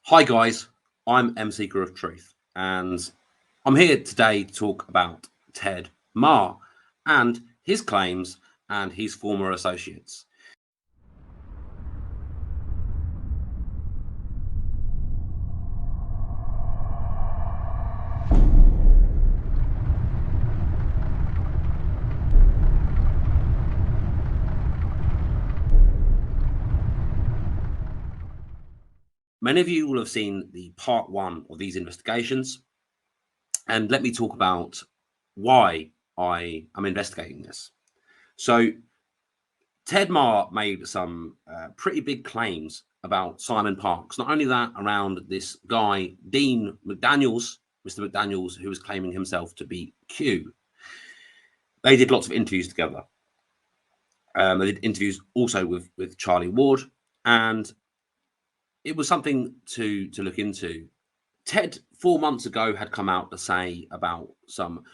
Hi guys, I'm M Seeker of Truth, and I'm here today to talk about Ted Mahr and his claims and his former associates. Many of you will have seen the part one of these investigations, and let me talk about why I am investigating this. So, Ted Mahr made some pretty big claims about Simon Parkes. Not only that, around this guy, Dean McDaniels, Mr. McDaniels, who was claiming himself to be Q. They did lots of interviews together. They did interviews also with Charlie Ward, and it was something to look into. Ted 4 months ago had come out to say about some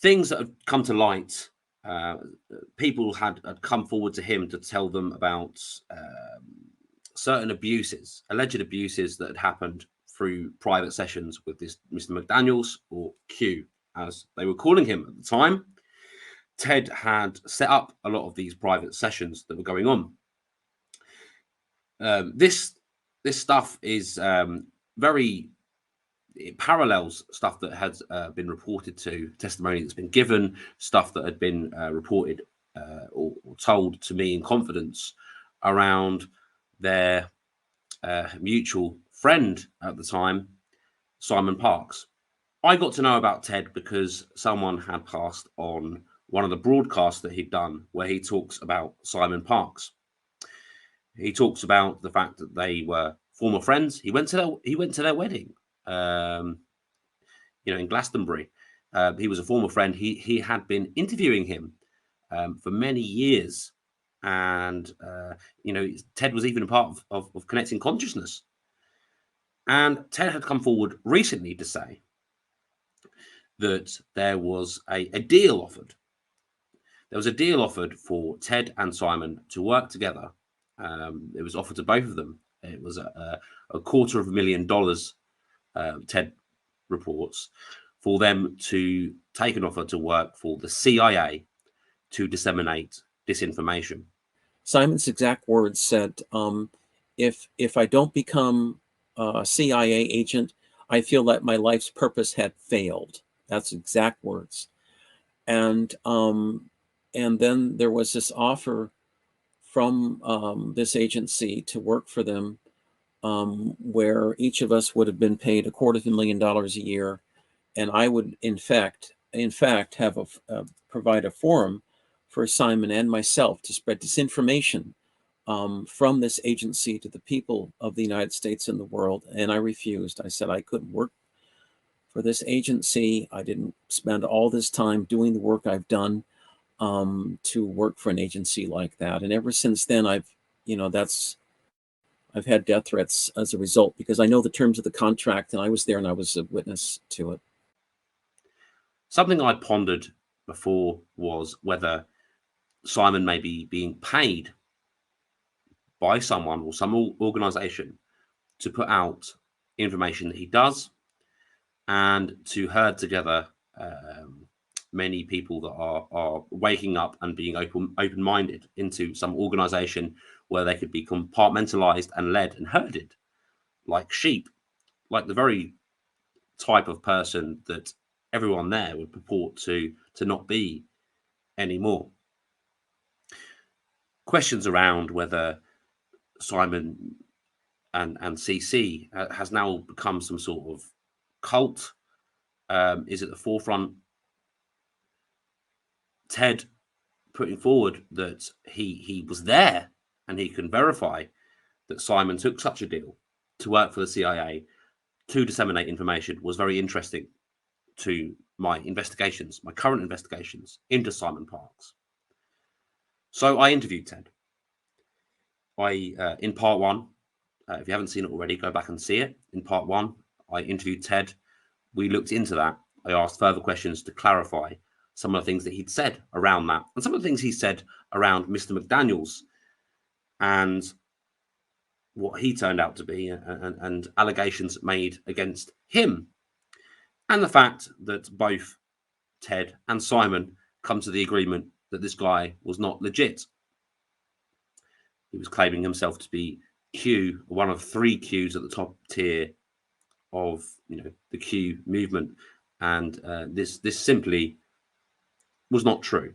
things that had come to light. People had come forward to him to tell them about certain abuses, alleged abuses that had happened through private sessions with this Mr. McDaniels, or Q, as they were calling him at the time. Ted had set up a lot of these private sessions that were going on. This stuff is it parallels stuff that has been reported to, testimony that's been given, stuff that had been reported or told to me in confidence around their mutual friend at the time, Simon Parkes. I got to know about Ted because someone had passed on one of the broadcasts that he'd done where he talks about Simon Parkes. He talks about the fact that they were former friends. He went to their wedding, in Glastonbury. He was a former friend. He had been interviewing him for many years, and Ted was even a part of Connecting Consciousness. And Ted had come forward recently to say that there was a deal offered. There was a deal offered for Ted and Simon to work together. It was offered to both of them. It was a $250,000, Ted reports, for them to take an offer to work for the CIA to disseminate disinformation. Simon's exact words said, if I don't become a CIA agent, I feel that my life's purpose had failed. That's exact words. And then there was this offer from this agency to work for them, where each of us would have been paid $250,000 a year, and I would in fact have provide a forum for Simon and myself to spread disinformation from this agency to the people of the United States and the world. And I refused. I said I couldn't work for this agency. I didn't spend all this time doing the work I've done to work for an agency like that. And ever since then, I've had death threats as a result, because I know the terms of the contract, and I was there and I was a witness to it. Something I pondered before was whether Simon may be being paid by someone or some organization to put out information that he does, and to herd together many people that are waking up and being open-minded into some organization where they could be compartmentalized and led and herded like sheep, like the very type of person that everyone there would purport to not be anymore. Questions around whether Simon and CC has now become some sort of cult, is at the forefront. Ted putting forward that he was there and he can verify that Simon took such a deal to work for the CIA to disseminate information was very interesting to my investigations, my current investigations into Simon Parkes. So I interviewed Ted. In part one, if you haven't seen it already, go back and see it. In part one, I interviewed Ted. We looked into that. I asked further questions to clarify some of the things that he'd said around that, and some of the things he said around Mr. McDaniels. And what he turned out to be, and allegations made against him, and the fact that both Ted and Simon come to the agreement that this guy was not legit. He was claiming himself to be Q, one of 3 Qs at the top tier of the Q movement, and this simply was not true.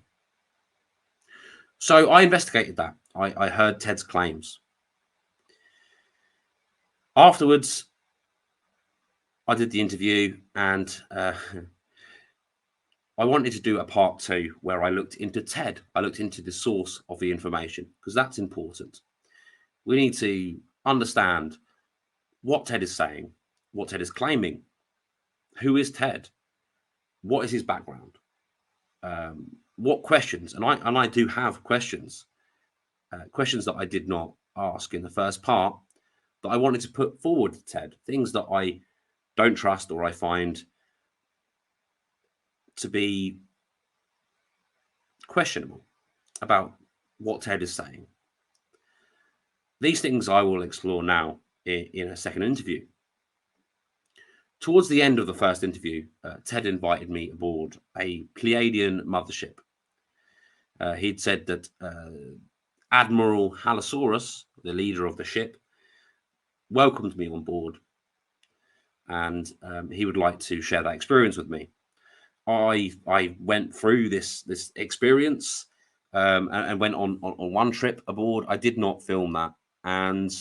So I investigated that. I heard Ted's claims. Afterwards, I did the interview, and I wanted to do a part 2 where I looked into Ted. I looked into the source of the information, because that's important. We need to understand what Ted is saying, what Ted is claiming. Who is Ted? What is his background? What questions? And I do have questions, questions that I did not ask in the first part, that I wanted to put forward to Ted, things that I don't trust or I find to be questionable about what Ted is saying. These things I will explore now in a second interview. Towards the end of the first interview, Ted invited me aboard a Pleiadian mothership. He'd said that Admiral Halosaurus, the leader of the ship, welcomed me on board, and he would like to share that experience with me. I went through this experience and went on one trip aboard. I did not film that, and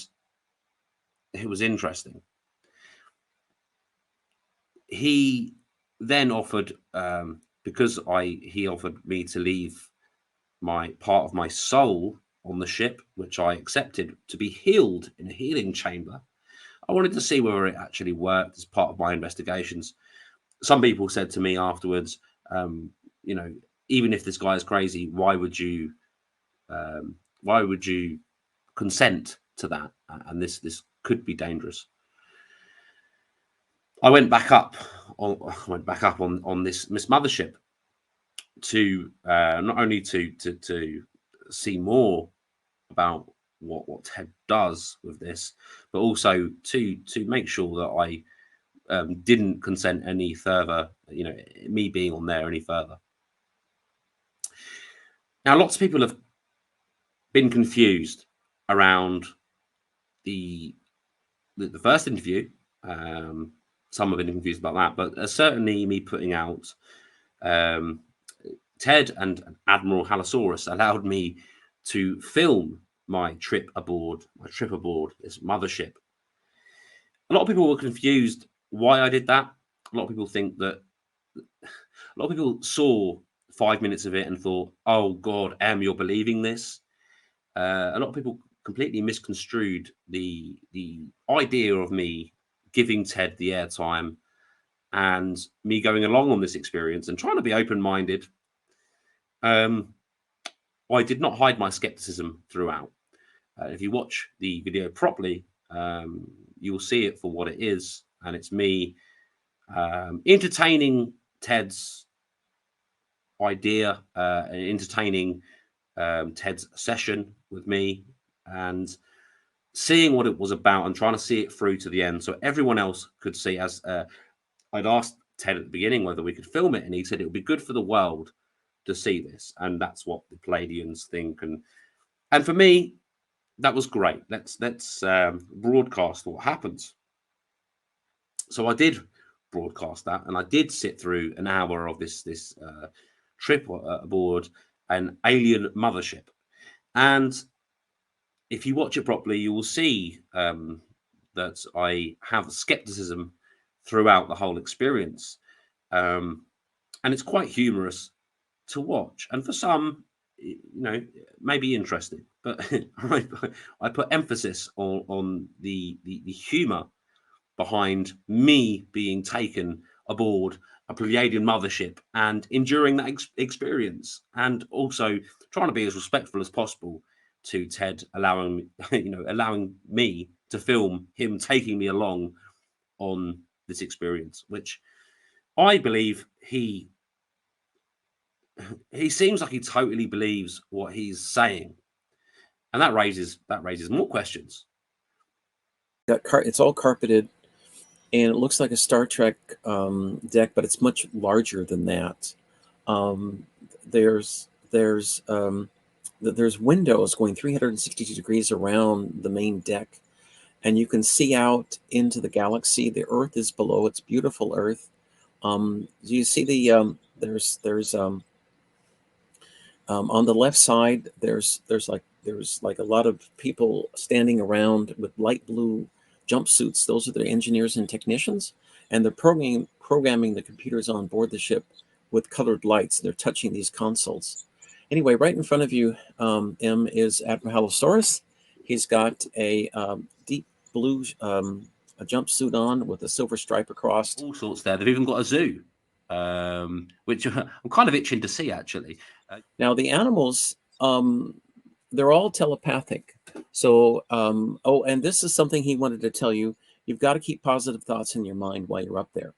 it was interesting. He then offered, because he offered me to leave my part of my soul on the ship, which I accepted, to be healed in a healing chamber. I wanted to see whether it actually worked as part of my investigations. Some people said to me afterwards, even if this guy is crazy, why would you consent to that? And this could be dangerous. I went back up on this Mothership to not only to see more about what Ted does with this, but also to make sure that I didn't consent any further, me being on there any further. Now, lots of people have been confused around the first interview. Some have been confused about that, but certainly me putting out Ted and Admiral Halosaurus allowed me to film my trip aboard this mothership. A lot of people were confused why I did that. A lot of people think that a lot of people saw 5 minutes of it and thought, "Oh God, you're believing this." A lot of people completely misconstrued the idea of me giving Ted the airtime and me going along on this experience and trying to be open-minded. I did not hide my skepticism throughout. If you watch the video properly, you will see it for what it is, and it's me entertaining Ted's idea, entertaining Ted's session with me, and seeing what it was about and trying to see it through to the end so everyone else could see. As I'd asked Ted at the beginning whether we could film it, and he said it would be good for the world to see this, and that's what the Pleiadians think. And for me, that was great. Let's broadcast what happens. So I did broadcast that, and I did sit through an hour of this trip aboard an alien mothership. And if you watch it properly, you will see that I have skepticism throughout the whole experience, and it's quite humorous to watch, and for some, maybe interesting. But I put emphasis on the humor behind me being taken aboard a Pleiadian mothership and enduring that experience, and also trying to be as respectful as possible to Ted, allowing me to film him taking me along on this experience, which I believe he seems like he totally believes what he's saying, and that raises more questions. It's all carpeted, and it looks like a Star Trek deck, but it's much larger than that. There's windows going 360 degrees around the main deck, and you can see out into the galaxy. The Earth is below. It's beautiful Earth. Do you see the there's on the left side, there's like a lot of people standing around with light blue jumpsuits. Those are the engineers and technicians, and they're programming the computers on board the ship with colored lights. They're touching these consoles. Anyway, right in front of you, M, is Admiral Halosaurus. He's got a deep blue a jumpsuit on with a silver stripe across. All sorts there. They've even got a zoo, which I'm kind of itching to see, actually. Now, the animals, they're all telepathic. So, oh, and this is something he wanted to tell you. You've got to keep positive thoughts in your mind while you're up there.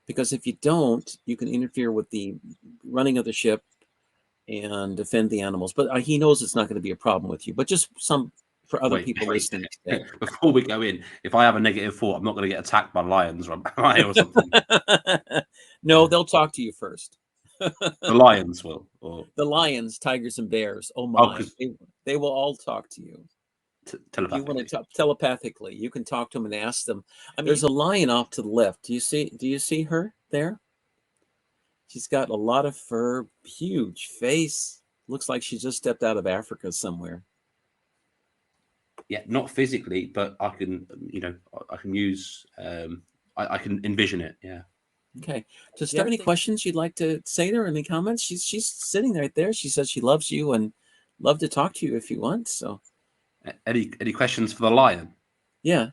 Because if you don't, you can interfere with the running of the ship and defend the animals. But he knows it's not going to be a problem with you. But just for other people listening today. Before we go in, if I have a negative thought, I'm not going to get attacked by lions or something. No, they'll talk to you first. The lions will. Or... The lions, tigers, and bears. Oh my! They will all talk to you. Telepathically. If you want to talk telepathically, you can talk to them and ask them. I mean, there's a lion off to the left. Do you see her there? She's got a lot of fur, huge face. Looks like she just stepped out of Africa somewhere. Yeah, not physically, but I can, I can use, I can envision it. Yeah. Okay. Just start any questions you'd like to say to her? Any comments? She's sitting right there. She says she loves you and love to talk to you if you want. So, any questions for the lion? Yeah.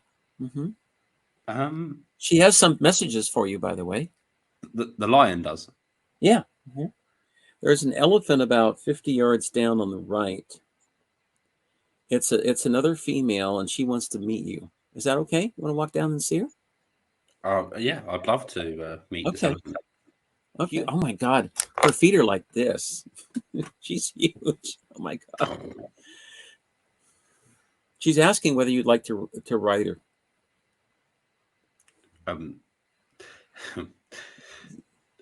She has some messages for you, by the way. The lion does. Yeah. There's an elephant about 50 yards down on the right. It's another female, and she wants to meet you. Is that okay? You want to walk down and see her? Yeah, I'd love to meet this elephant. Okay. Oh my God, her feet are like this. She's huge. Oh my God. She's asking whether you'd like to ride her.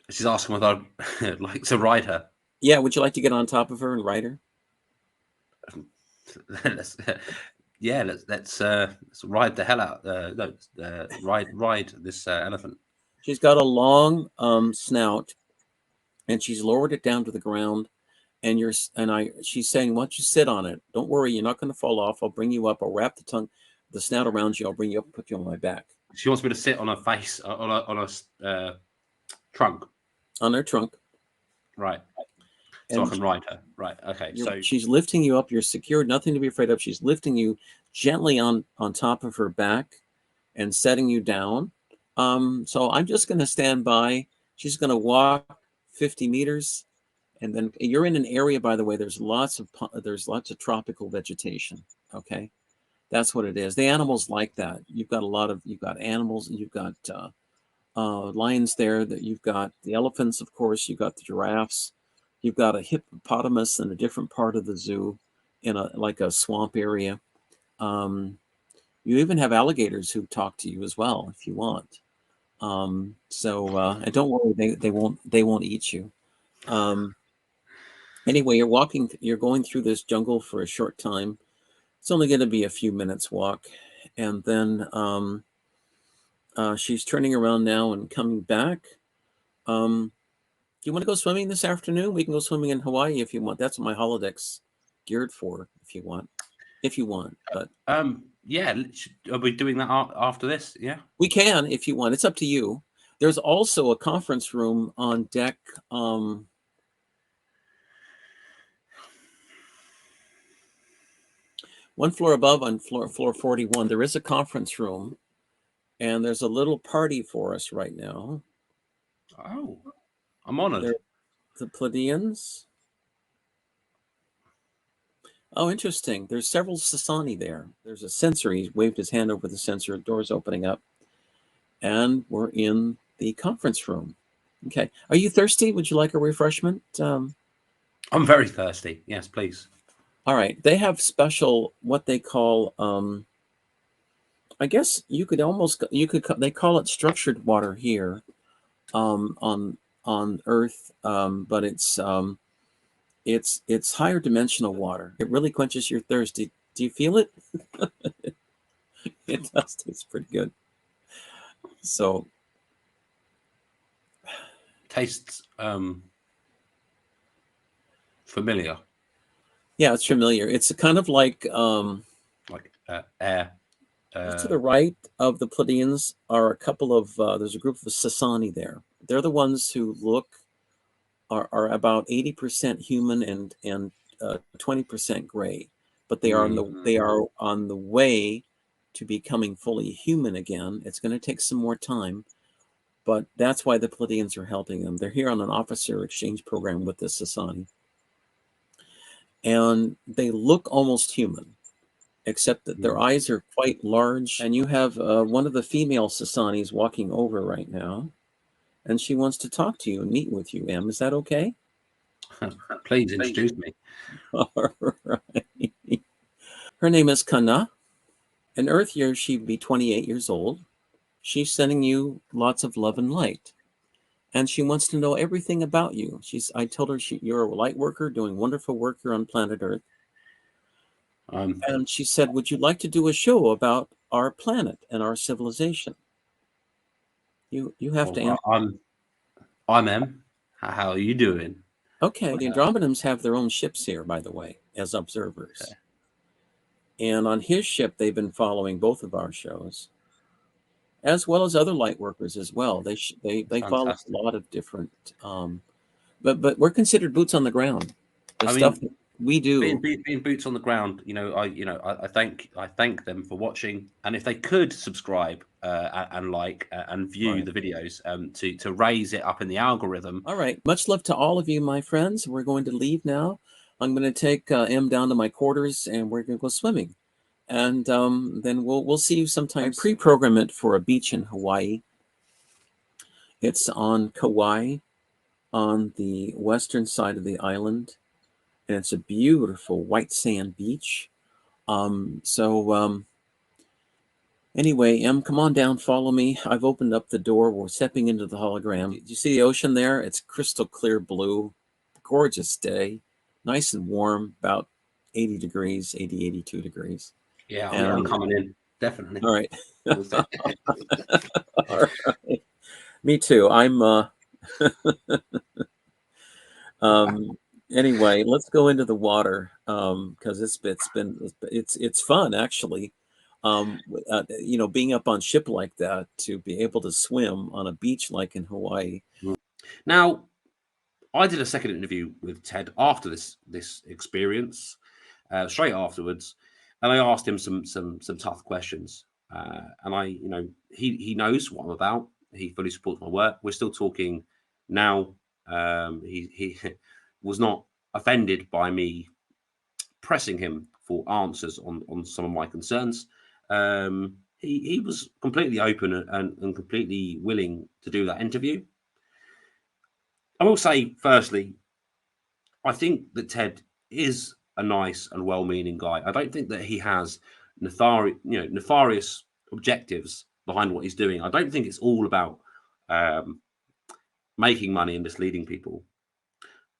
She's asking whether I'd like to ride her. Yeah, would you like to get on top of her and ride her? let's ride the hell out. Ride this elephant. She's got a long snout, and she's lowered it down to the ground. And she's saying, "Why don't you sit on it? Don't worry, you're not going to fall off. I'll bring you up. I'll wrap the snout around you. I'll bring you up and put you on my back." She wants me to sit on her face, on a trunk. On her trunk. Right. So I can ride her. Right. Okay. So she's lifting you up. You're secure. Nothing to be afraid of. She's lifting you gently on top of her back and setting you down. So I'm just going to stand by. She's going to walk 50 meters. And then you're in an area, by the way, there's lots of tropical vegetation. Okay. That's what it is. The animals like that. You've got animals, and you've got lions there, that you've got the elephants, of course, you've got the giraffes, you've got a hippopotamus in a different part of the zoo in like a swamp area. You even have alligators who talk to you as well, if you want. And don't worry, they won't eat you. Anyway, you're going through this jungle for a short time. It's only going to be a few minutes walk. And then she's turning around now and coming back. Do you want to go swimming this afternoon? We can go swimming in Hawaii if you want. That's what my holodeck's geared for, if you want. But yeah, are we doing that after this? Yeah, we can if you want. It's up to you. There's also a conference room on deck. One floor above, on floor 41, there is a conference room, and there's a little party for us right now. Oh, I'm honored. The Pleiadians. Oh, interesting. There's several Sasani there. There's a sensor. He waved his hand over the sensor. Doors opening up. And we're in the conference room. Okay. Are you thirsty? Would you like a refreshment? I'm very thirsty. Yes, please. All right. They have special, what they call, I guess you could almost they call it structured water here on Earth, but it's higher dimensional water. It really quenches your thirst. Do you feel it? It does taste pretty good. So Tastes familiar. yeah, it's familiar. It's kind of like air. to the right of the Pleiadians are a couple of there's a group of Sasani there. They're the ones who are about 80% human and 20% gray, but they are on the way to becoming fully human again. It's going to take some more time, but that's why the Pleiadians are helping them. They're here on an officer exchange program with the Sasani, and they look almost human, except that their eyes are quite large. And you have one of the female Sasanis walking over right now, and she wants to talk to you and meet with you, Em. Is that okay? Please introduce me. All right. Her name is Kana. In Earth years, she'd be 28 years old. She's sending you lots of love and light. And she wants to know everything about you. I told her you're a light worker doing wonderful work here on planet Earth. And she said, would you like to do a show about our planet and our civilization? You have to answer. I'm Em. How are you doing? Okay. The Andromedans have their own ships here, by the way, as observers. Okay. And on his ship, they've been following both of our shows, as well as other light workers as well. They follow a lot of different, but we're considered boots on the ground. Stuff that we do, being boots on the ground. I thank them for watching, and if they could subscribe and like and view the videos to raise it up in the algorithm. All right, much love to all of you, my friends. We're going to leave now. I'm going to take Em down to my quarters, and we're going to go swimming. And then we'll see you sometime. I pre-program it for a beach in Hawaii. It's on Kauai, on the western side of the island, and it's a beautiful white sand beach. Anyway, Em, come on down, follow me. I've opened up the door. We're stepping into the hologram. Do you see the ocean there? It's crystal clear blue. Gorgeous day. Nice and warm, about 80 degrees, 80, 82 degrees. Yeah, I'm coming in, definitely. All right. All right. Me too. I'm anyway, let's go into the water because it's fun actually. Being up on ship like that, to be able to swim on a beach like in Hawaii. Now, I did a second interview with Ted after this experience, straight afterwards, and I asked him some tough questions. And he knows what I'm about. He fully supports my work. We're still talking now. He was not offended by me pressing him for answers on some of my concerns. He was completely open and completely willing to do that interview. I will say, firstly, I think that Ted is a nice and well-meaning guy. I don't think that he has nefarious objectives behind what he's doing. I don't think it's all about making money and misleading people,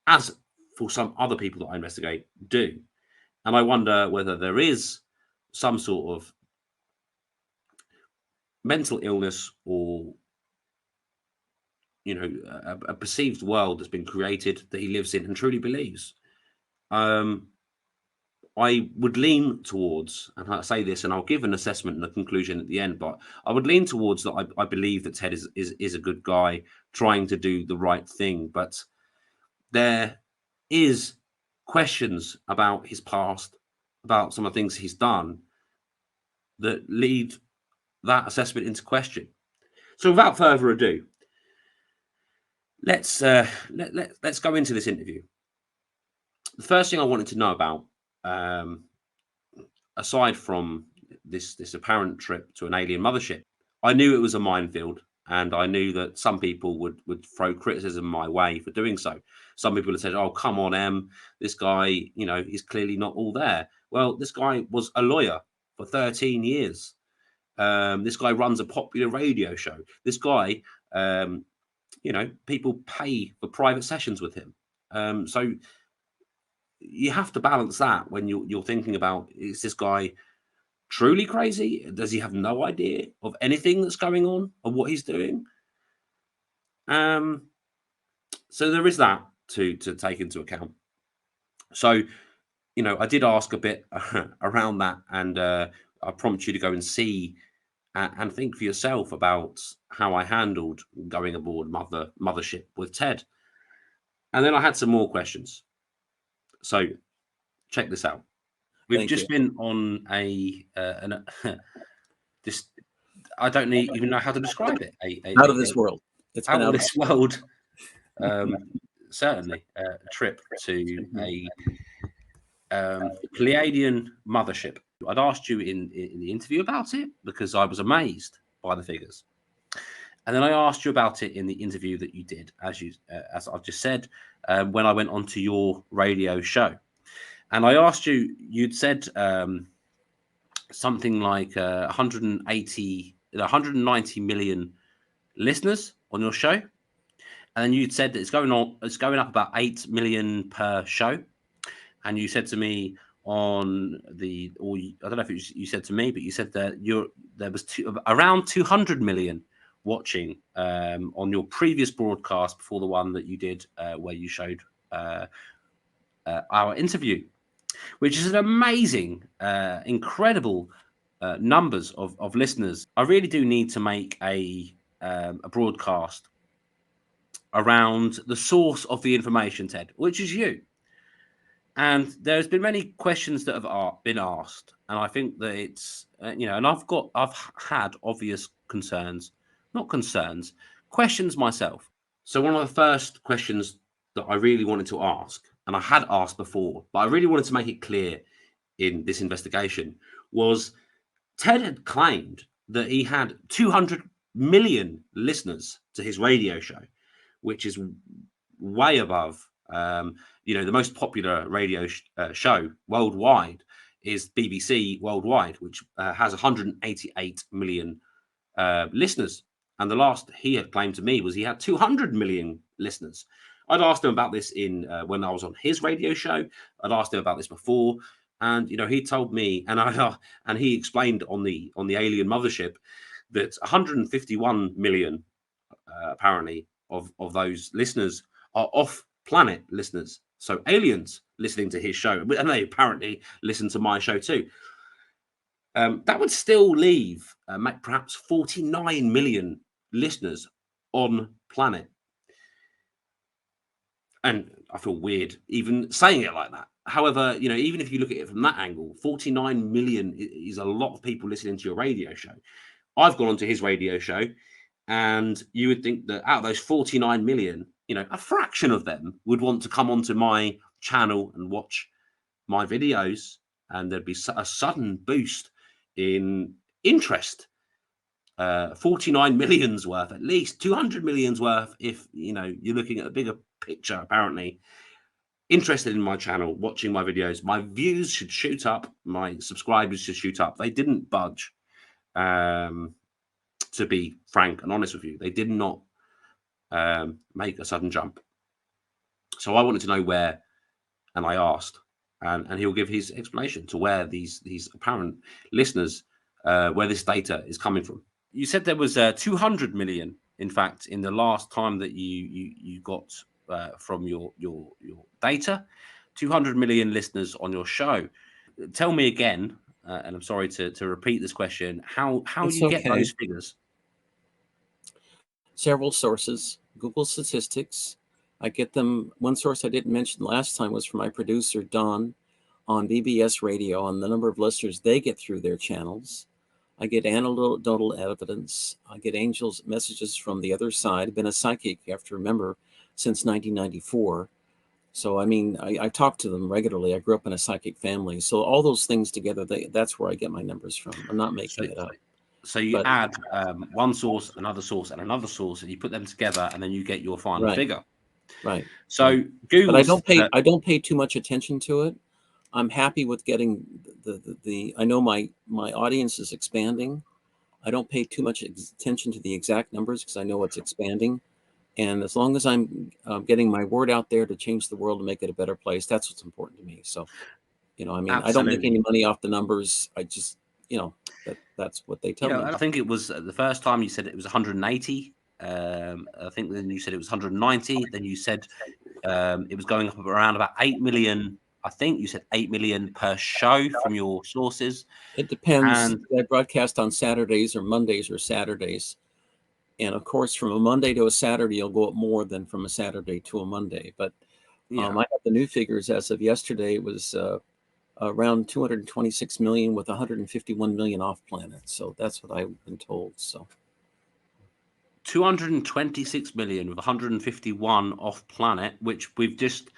as for some other people that I investigate do. And I wonder whether there is some sort of mental illness or a perceived world that's been created that he lives in and truly believes. I would lean towards, and I say this, and I'll give an assessment and a conclusion at the end, but I would lean towards that I believe that Ted is a good guy trying to do the right thing, but there is questions about his past, about some of the things he's done that lead that assessment into question. So without further ado, let's go into this interview. The first thing I wanted to know about, aside from this apparent trip to an alien mothership, I knew it was a minefield, and I knew that some people would throw criticism my way for doing so. Some people have said, "Oh, come on, Em, this guy, he's clearly not all there." Well, this guy was a lawyer for 13 years. This guy runs a popular radio show. This guy, people pay for private sessions with him. So you have to balance that when you're thinking about, is this guy truly crazy? Does he have no idea of anything that's going on or what he's doing? So there is that to take into account. So, I did ask a bit around that, and I prompt you to go and see and think for yourself about how I handled going aboard Mothership with Ted. And then I had some more questions. So check this out. We've just been on this. I don't even know how to describe it. Out of this world. It's out of this world. Certainly, a trip to a pleiadian mothership. I'd asked you in the interview about it because I was amazed by the figures, and then I asked you about it in the interview that you did, as I've just said, when I went onto your radio show, and I asked you. You'd said something like 190 million listeners on your show, and then you'd said that it's going up about 8 million per show. And you said to me I don't know if you said to me, but you said that there was around 200 million watching on your previous broadcast before the one that you did where you showed our interview, which is an amazing, incredible numbers of listeners. I really do need to make a broadcast around the source of the information, Ted, which is you. And there's been many questions that have been asked, and I think that it's and I've had obvious questions myself. So one of the first questions that I really wanted to ask, and I had asked before, but I really wanted to make it clear in this investigation, was Ted had claimed that he had 200 million listeners to his radio show, which is way above. The most popular radio show worldwide is BBC Worldwide, which has 188 million listeners. And the last he had claimed to me was he had 200 million listeners. I'd asked him about this when I was on his radio show. I'd asked him about this before, and he told me, and he explained on the alien mothership that 151 million apparently of those listeners are off-planet listeners. So aliens listening to his show, and they apparently listen to my show too. That would still leave perhaps 49 million listeners on planet. And I feel weird even saying it like that. However, even if you look at it from that angle, 49 million is a lot of people listening to your radio show. I've gone onto his radio show, and you would think that out of those 49 million, a fraction of them would want to come onto my channel and watch my videos, and there'd be a sudden boost in interest. 49 million's worth, at least 200 million's worth, if you're looking at a bigger picture. Apparently interested in my channel, watching my videos, my views should shoot up, my subscribers should shoot up. They didn't budge. To be frank and honest with you, they did not make a sudden jump. So I wanted to know where, and I asked, and he'll give his explanation to where these apparent listeners, where this data is coming from. You said there was 200 million, in fact, in the last time that you got from your data, 200 million listeners on your show. Tell me again, and I'm sorry to repeat this question, how you get those figures? Several sources, Google Statistics. I get them. One source I didn't mention last time was from my producer, Don, on BBS Radio, on the number of listeners they get through their channels. I get anecdotal evidence. I get angels messages from the other side. I've been a psychic, you have to remember, since 1994. So, I talk to them regularly. I grew up in a psychic family. So all those things together, that's where I get my numbers from. I'm not making it up. So you add one source, another source, and another source, and you put them together, and then you get your final figure. Right. So Google. But I don't pay too much attention to it. I'm happy with getting the I know my audience is expanding. I don't pay too much attention to the exact numbers because I know it's expanding. And as long as I'm getting my word out there to change the world and make it a better place, that's what's important to me. So, I mean, I don't make any Absolutely. money off the numbers. I just, that's what they tell me. I think it was the first time you said it was 180. I think then you said it was 190. Then you said it was going up around about 8 million. I think you said 8 million per show from your sources. It depends. And I broadcast on Saturdays or Mondays or Saturdays. And of course, from a Monday to a Saturday, you'll go up more than from a Saturday to a Monday. But yeah, I have the new figures as of yesterday. It was around 226 million with 151 million off planet. So that's what I've been told. So 226 million with 151 off planet, which we've just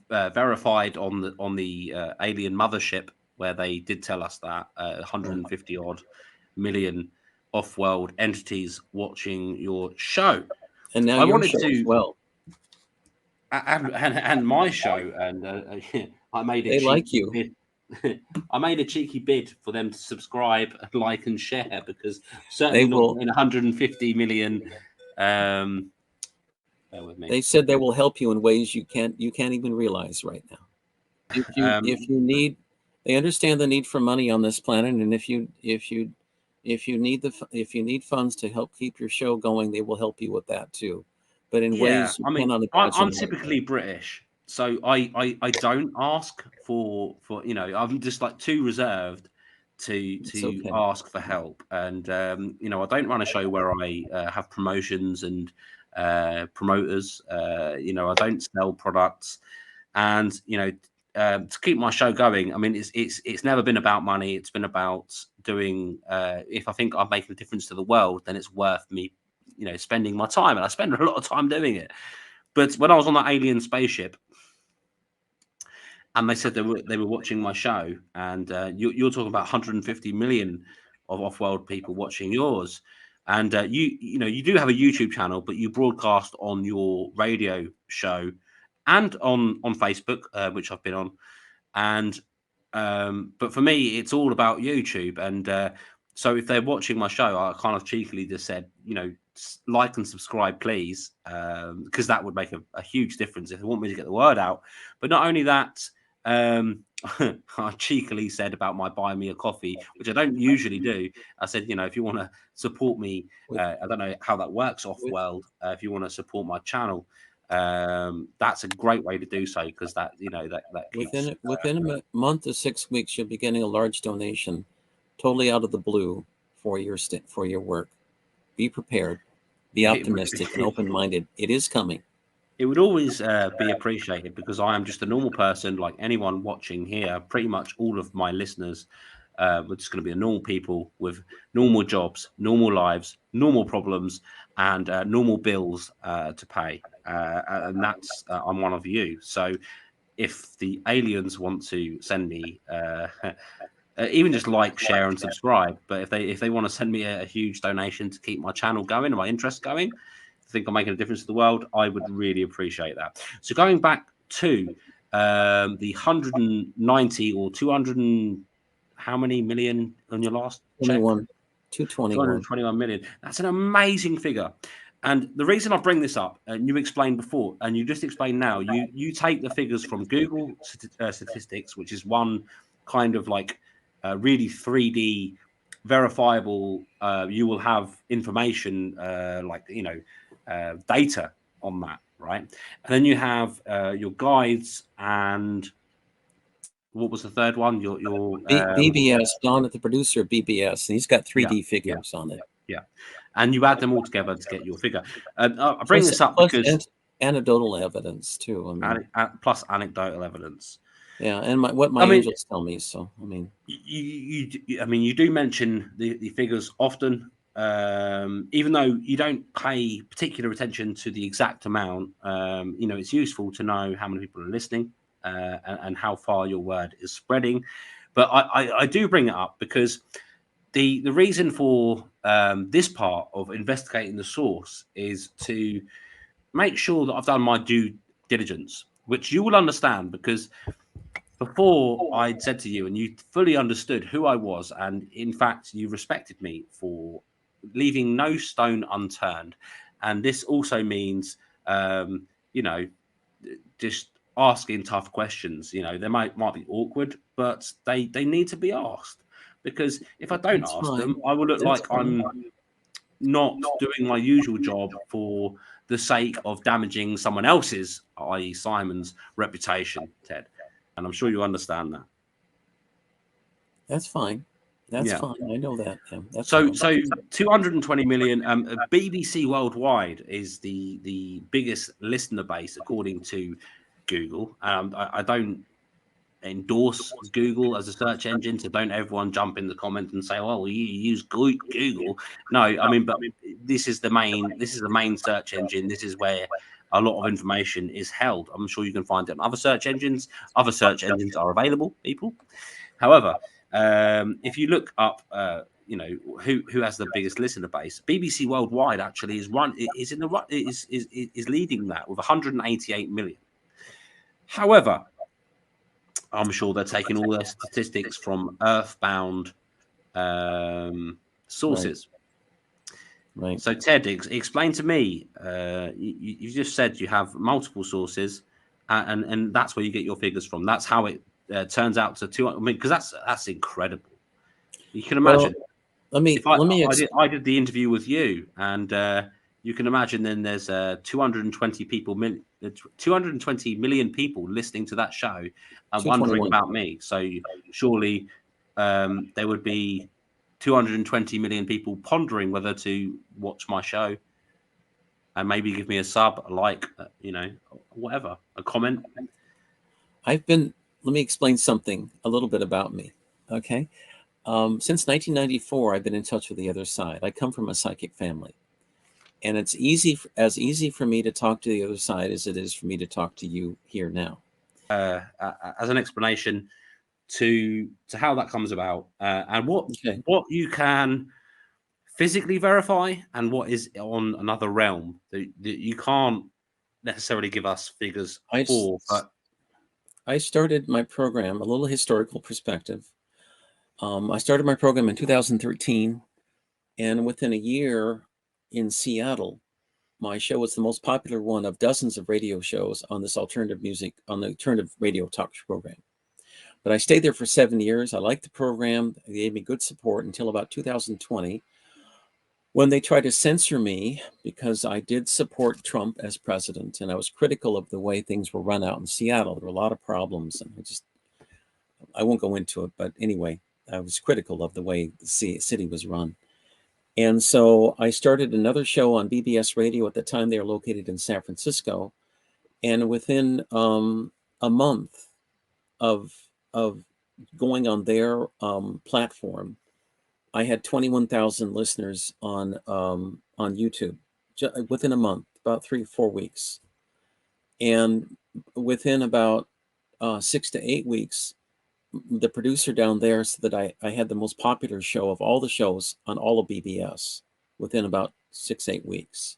verified on the alien mothership, where they did tell us that 150 odd million off-world entities watching your show. and now I your wanted show as to, well. and my show, and I made a They like cheeky you. bid. I made a cheeky bid for them to subscribe, like, and share, because certainly They not will. getting 150 million. Bear with me. They said they will help you in ways you can't even realize right now. If you need, they understand the need for money on this planet, and if you need funds to help keep your show going, they will help you with that too, but in Yeah, ways you I mean, cannot I'm imagine right now. typically British, so I don't ask for I'm just like too reserved It's to okay. ask for help, and I don't run a show where I have promotions and promoters. I don't sell products, and to keep my show going, I mean, it's never been about money. It's been about doing. If I think I'm making a difference to the world, then it's worth me spending my time, and I spend a lot of time doing it. But when I was on that alien spaceship, and they said they were watching my show, and you're talking about 150 million of off-world people watching yours, and you do have a YouTube channel, but you broadcast on your radio show and on Facebook, which I've been on, and but for me, it's all about YouTube, and so if they're watching my show, I kind of cheekily just said, like and subscribe, please, because that would make a huge difference if they want me to get the word out. But not only that, I cheekily said about my buy me a coffee, which I don't usually do. I said, if you want to support me, With, I don't know how that works off world. If you want to support my channel, that's a great way to do so, because that that keeps within a month to 6 weeks, you'll be getting a large donation, totally out of the blue, for your work. Be prepared, be optimistic and open-minded. It is coming. It would always be appreciated, because I am just a normal person like anyone watching here. Pretty much all of my listeners are just going to be normal people with normal jobs, normal lives, normal problems, and normal bills to pay. And that's I'm one of you. So if the aliens want to send me even just like, share, and subscribe, but if they want to send me a huge donation to keep my channel going and my interest going, think I'm making a difference to the world, I would really appreciate that. So going back to the 190 or 200 and how many million on your last check? 221 million. That's an amazing figure. And the reason I bring this up, and you explained before, and you just explained now, you take the figures from Google statistics, which is one kind of like really 3D verifiable. You will have information data on that, right? And then you have your guides, and what was the third one? Your BBS, Don at the producer of BBS, and he's got 3D figures on it. Yeah, and you add them all together to get your figure. I bring this up plus because anecdotal evidence too. I mean, plus anecdotal evidence. Yeah, and what my angels tell me. So I mean, you do mention the figures often. Even though you don't pay particular attention to the exact amount, it's useful to know how many people are listening and how far your word is spreading. But I do bring it up because the reason for this part of investigating the source is to make sure that I've done my due diligence, which you will understand, because before I'd said to you, and you fully understood who I was, and in fact, you respected me for leaving no stone unturned. And this also means, you know, just asking tough questions. You know, they might be awkward, but they need to be asked, because if I don't That's ask fine. them, I will look That's like fine. I'm not doing my usual job for the sake of damaging someone else's, i.e., Simon's reputation, Ted. And I'm sure you understand that. That's fine. That's Yeah. fine. I know that. Yeah, that's So, fine. so 220 million. BBC worldwide is the biggest listener base according to Google. I don't endorse Google as a search engine, so don't everyone jump in the comment and say, "Well, you use Google." No, I mean, but this is the main. This is the main search engine. This is where a lot of information is held. I'm sure you can find it on other search engines. Other search engines are available, people. However, if you look up, you know, who has the biggest listener base, BBC Worldwide actually is in the is leading that with 188 million. However, I'm sure they're taking all their statistics from Earthbound sources. Right. So, Ted, explain to me. You just said you have multiple sources, and that's where you get your figures from. That's how it turns out to 200. I mean, because that's incredible. You can Well, imagine let me if let me I did the interview with you, and you can imagine then there's 220 people, 220 million people listening to that show and wondering 221. about me. So surely there would be 220 million people pondering whether to watch my show and maybe give me a sub, a like, you know, whatever, a comment. Let me explain something a little bit about me. Okay. Since 1994, I've been in touch with the other side. I come from a psychic family, and it's easy for me to talk to the other side as it is for me to talk to you here now. As an explanation to how that comes about, and Okay. what you can physically verify and what is on another realm that you can't necessarily give us figures I, for. s- But I started my program, a little historical perspective. I started my program in 2013, and within a year in Seattle, my show was the most popular one of dozens of radio shows on this on the alternative radio talk program. But I stayed there for 7 years. I liked the program. They gave me good support until about 2020, when they tried to censor me because I did support Trump as president, and I was critical of the way things were run out in Seattle. There were a lot of problems, and I won't go into it, but anyway, I was critical of the way the city was run. And so I started another show on BBS Radio. At the time, they were located in San Francisco. And within a month of going on their platform, I had 21,000 listeners on YouTube within a month, about 3 or 4 weeks. And within about 6 to 8 weeks, the producer down there said that I had the most popular show of all the shows on all of BBS within about 6, 8 weeks.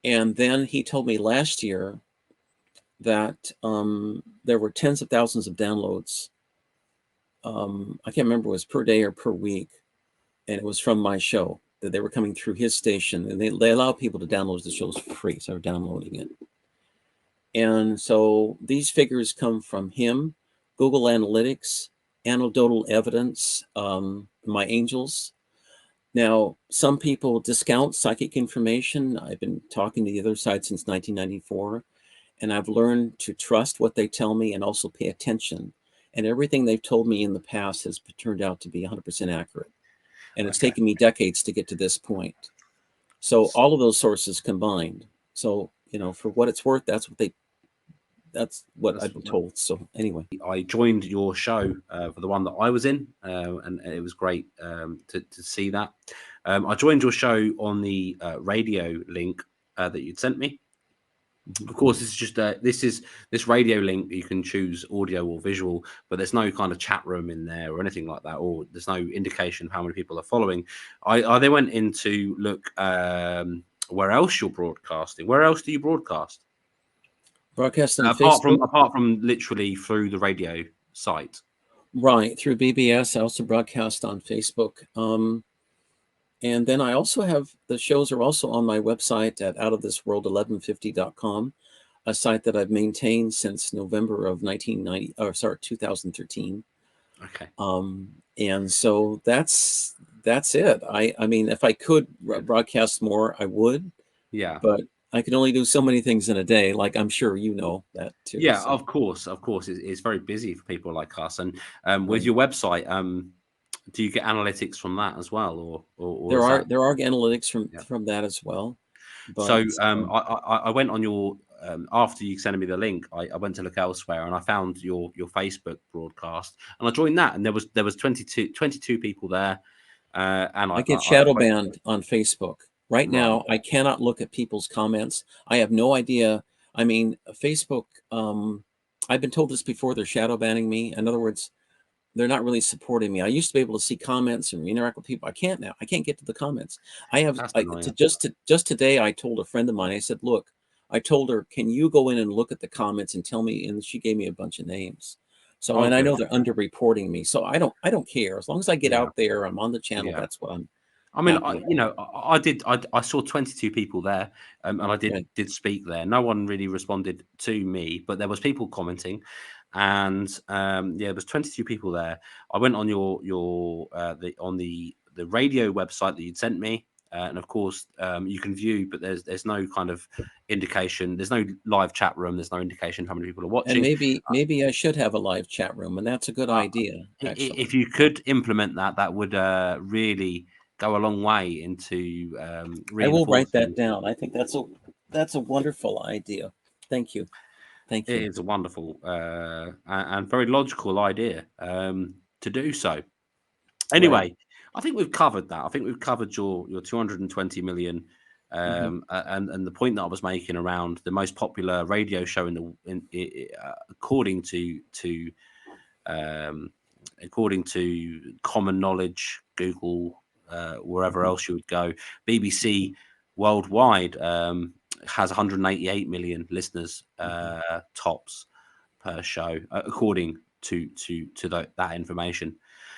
And then he told me last year that there were tens of thousands of downloads. I can't remember if it was per day or per week. And it was from my show that they were coming through his station. And they allow people to download the shows for free. So they're downloading it. And so these figures come from him, Google Analytics, anecdotal evidence, my angels. Now, some people discount psychic information. I've been talking to the other side since 1994, and I've learned to trust what they tell me and also pay attention. And everything they've told me in the past has turned out to be 100% accurate. And it's taken me decades to get to this point. So all of those sources combined. So, for what it's worth, that's what I've been told. So anyway, I joined your show for the one that I was in, and it was great to see that. I joined your show on the radio link that you'd sent me. Of course, this is just this radio link. You can choose audio or visual, but there's no kind of chat room in there or anything like that, or there's no indication of how many people are following. I then went in to look where else you're broadcasting. Where else do you broadcast? Broadcast on Facebook. Apart from literally through the radio site. Right, through BBS. I also broadcast on Facebook. And then I also have, the shows are also on my website at outofthisworld1150.com, a site that I've maintained since November of 2013. Okay. And so that's it. I mean, if I could broadcast more, I would. Yeah. But I can only do so many things in a day. Like I'm sure you know that too. Yeah, So. of course. It's very busy for people like us. And with Right. your website, do you get analytics from that as well, or There is are that? analytics Yeah. from that as well. So But I went on your after you sent me the link, I went to look elsewhere and I found your Facebook broadcast and I joined that, and there was 22 people there, and I get shadow banned on Facebook. Right now, I cannot look at people's comments. I have no idea. I mean, Facebook, I've been told this before, they're shadow banning me. In other words, they're not really supporting me. I used to be able to see comments and interact with people. I can't now. I can't get to the comments. That's annoying. Just today, I told a friend of mine, I said, look, I told her, can you go in and look at the comments and tell me? And she gave me a bunch of names. So, Oh, and I good. know they're underreporting me. So I don't care. As long as I get Yeah, out there, I'm on the channel. yeah. That's what I'm I mean, happy I saw 22 people there, and I about. did speak there. No one really responded to me, but there was people commenting, and yeah, there was 22 people there. I went on the radio website that you'd sent me, and of course, you can view, but there's no kind of indication. There's no live chat room. There's no indication how many people are And watching. maybe I should have a live chat room, and that's a good Uh, idea, if actually. you could implement that, that would really go a long way into I will write that reinforcing. down. I think that's a wonderful idea. Thank you. Thank It you. is a wonderful and very logical idea to do so. Right. Anyway, I think we've covered that. I think we've covered your 220 million, Hmm. and the point that I was making around the most popular radio show according um, to common knowledge, Google, wherever Hmm. else you would go. BBC worldwide has 188 million listeners Hmm. tops per show, according to that information.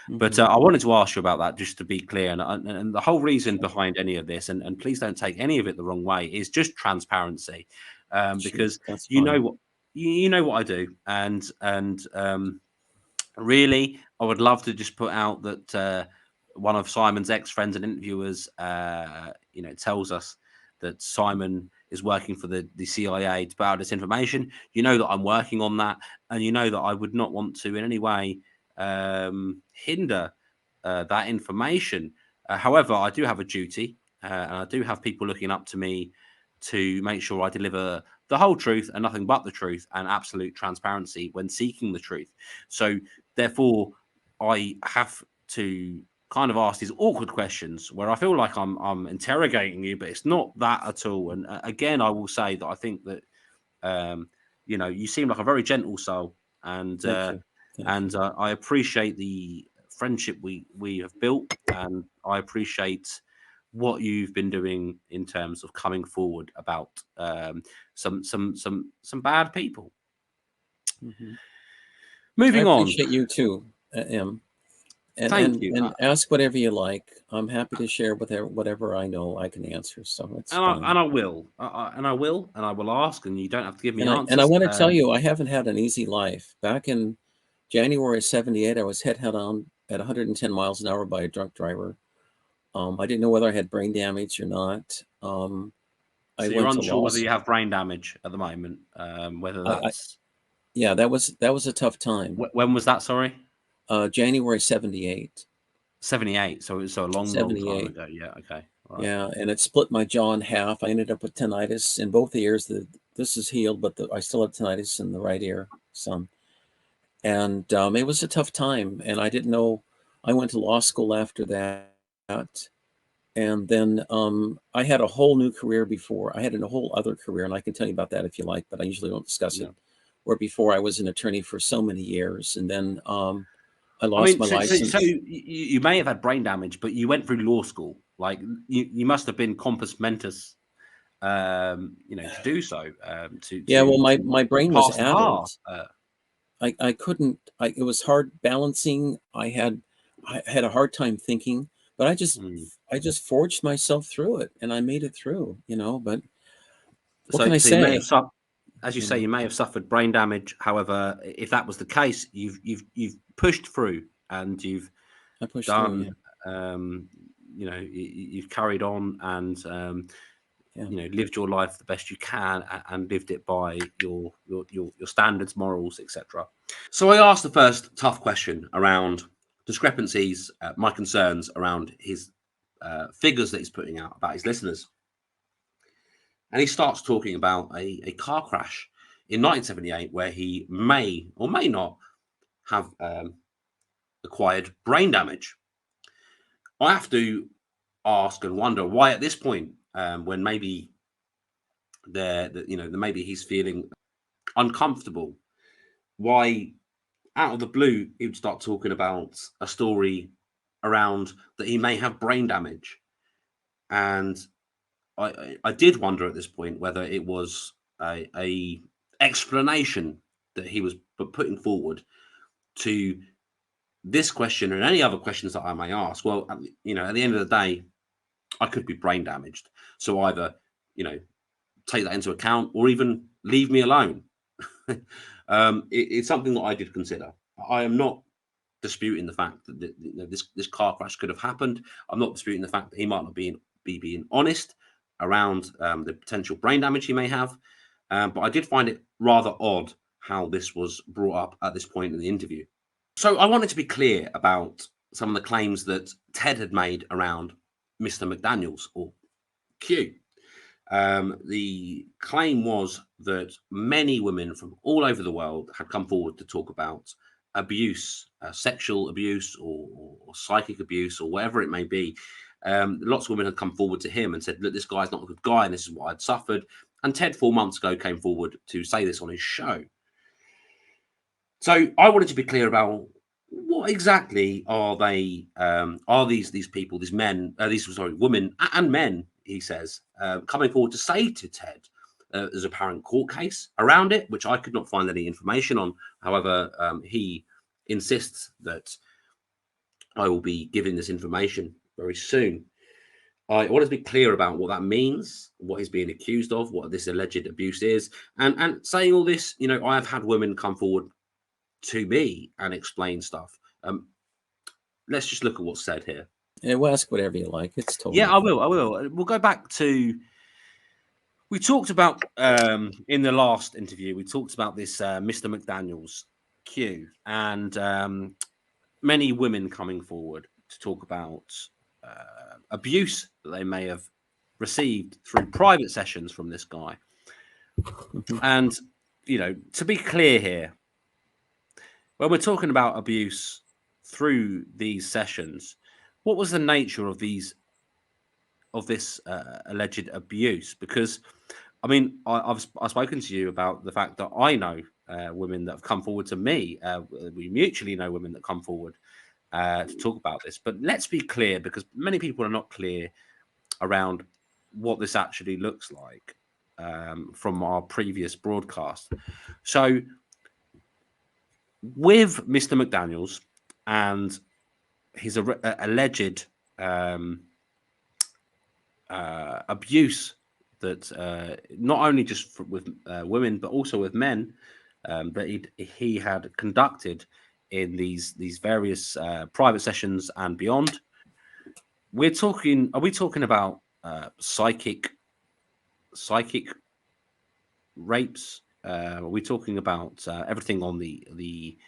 But Hmm. I wanted to ask you about that, just to be clear, and the whole reason behind any of this, and please don't take any of it the wrong way, is just transparency, Sure, because that's you fine. know what you know what I do, and really, I would love to just put out that one of Simon's ex-friends and interviewers, tells us that Simon is working for the CIA to put out this information. You know that I'm working on that, and you know that I would not want to in any way hinder that information. However, I do have a duty, and I do have people looking up to me to make sure I deliver the whole truth and nothing but the truth and absolute transparency when seeking the truth. So therefore, I have to kind of ask these awkward questions where I feel like I'm interrogating you, but it's not that at all. And again, I will say that I think that you seem like a very gentle soul, and Thank you. Thank you. I appreciate the friendship we have built, and I appreciate what you've been doing in terms of coming forward about some bad people. Hmm. I Moving on. appreciate you too, Em. And Thank you. ask whatever you like. I'm happy to share whatever I know I can answer. So it's fine. And I will, and I will ask, and you don't have to give me And I answers. want to tell you, I haven't had an easy life. Back in January '78, I was head on at 110 miles an hour by a drunk driver. I didn't know whether I had brain damage or not. I So you're went to unsure law. whether you have brain damage at the moment, whether I that's Yeah, that was a tough time. when was that? Sorry, January '78. 78. So it's a long time 78. ago. Yeah. Okay. All right. Yeah, and it split my jaw in half. I ended up with tinnitus in both ears. This is healed, but I still have tinnitus in the right ear, some. And it was a tough time. And I didn't know. I went to law school after that. And then I had a whole new career before. I had a whole other career, and I can tell you about that if you like, but I usually don't discuss it. Yeah. Where before I was an attorney for so many years, and then I I lost mean, my so license. you may have had brain damage, but you went through law school. Like you must have been compos mentis to do so, Yeah, well, to my brain was pass the bar. addled. I couldn't. It was hard balancing. I had a hard time thinking, but I just forged myself through it, and I made it through. But what can I So you may say? have, as you You say, know, you may have suffered brain damage. However, if that was the case, you've pushed through and you've I pushed through. done. Yeah, You've carried on and yeah. lived your life the best you can, and lived it by your standards, morals, etc. So I asked the first tough question around discrepancies, my concerns around his figures that he's putting out about his listeners. And he starts talking about a car crash in 1978 where he may or may not have acquired brain damage. I have to ask and wonder why at this point, when maybe maybe he's feeling uncomfortable, why out of the blue he would start talking about a story around that he may have brain damage. And I did wonder at this point whether it was a explanation that he was putting forward to this question and any other questions that I may ask. Well, at the end of the day, I could be brain damaged. So either, take that into account or even leave me alone. It's something that I did consider. I am not disputing the fact that this car crash could have happened. I'm not disputing the fact that he might not be being honest around the potential brain damage he may have. But I did find it rather odd how this was brought up at this point in the interview. So I wanted to be clear about some of the claims that Ted had made around Mr. McDaniels, or Q. The claim was that many women from all over the world had come forward to talk about abuse, sexual abuse, or psychic abuse, or whatever it may be. Lots of women had come forward to him and said, look, this guy's not a good guy, and this is what I'd suffered. And Ted 4 months ago came forward to say this on his show. So I wanted to be clear about what exactly are they? Are these people, these men, women and men? He says coming forward to say to Ted. There's apparent court case around it, which I could not find any information on. However, he insists that I will be giving this information very soon. I want to be clear about what that means, what he's being accused of, what this alleged abuse is, and saying all this. I have had women come forward to me and explain stuff. Let's just look at what's said here. Yeah, well, ask whatever you like. It's totally I will. We'll go back to. We talked about in the last interview. We talked about this Mr. McDaniels Q and many women coming forward to talk about abuse that they may have received through private sessions from this guy. And to be clear here, when we're talking about abuse through these sessions, what was the nature of this alleged abuse? Because I've spoken to you about the fact that I know women that have come forward to me. We mutually know women that come forward to talk about this. But let's be clear, because many people are not clear around what this actually looks like from our previous broadcast. So with Mr. McDaniels and his alleged abuse that not only just with women but also with men that he had conducted in these various private sessions and beyond. Are we talking about psychic rapes? Are we talking about everything on the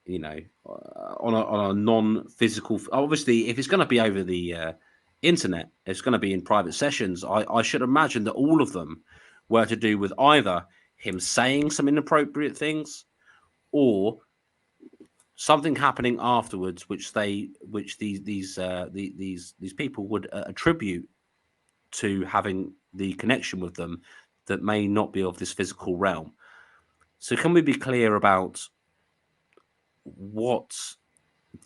on a non-physical? Obviously, if it's going to be over the internet, it's going to be in private sessions. I should imagine that all of them were to do with either him saying some inappropriate things or something happening afterwards, which these people would attribute to having the connection with them that may not be of this physical realm. So can we be clear about what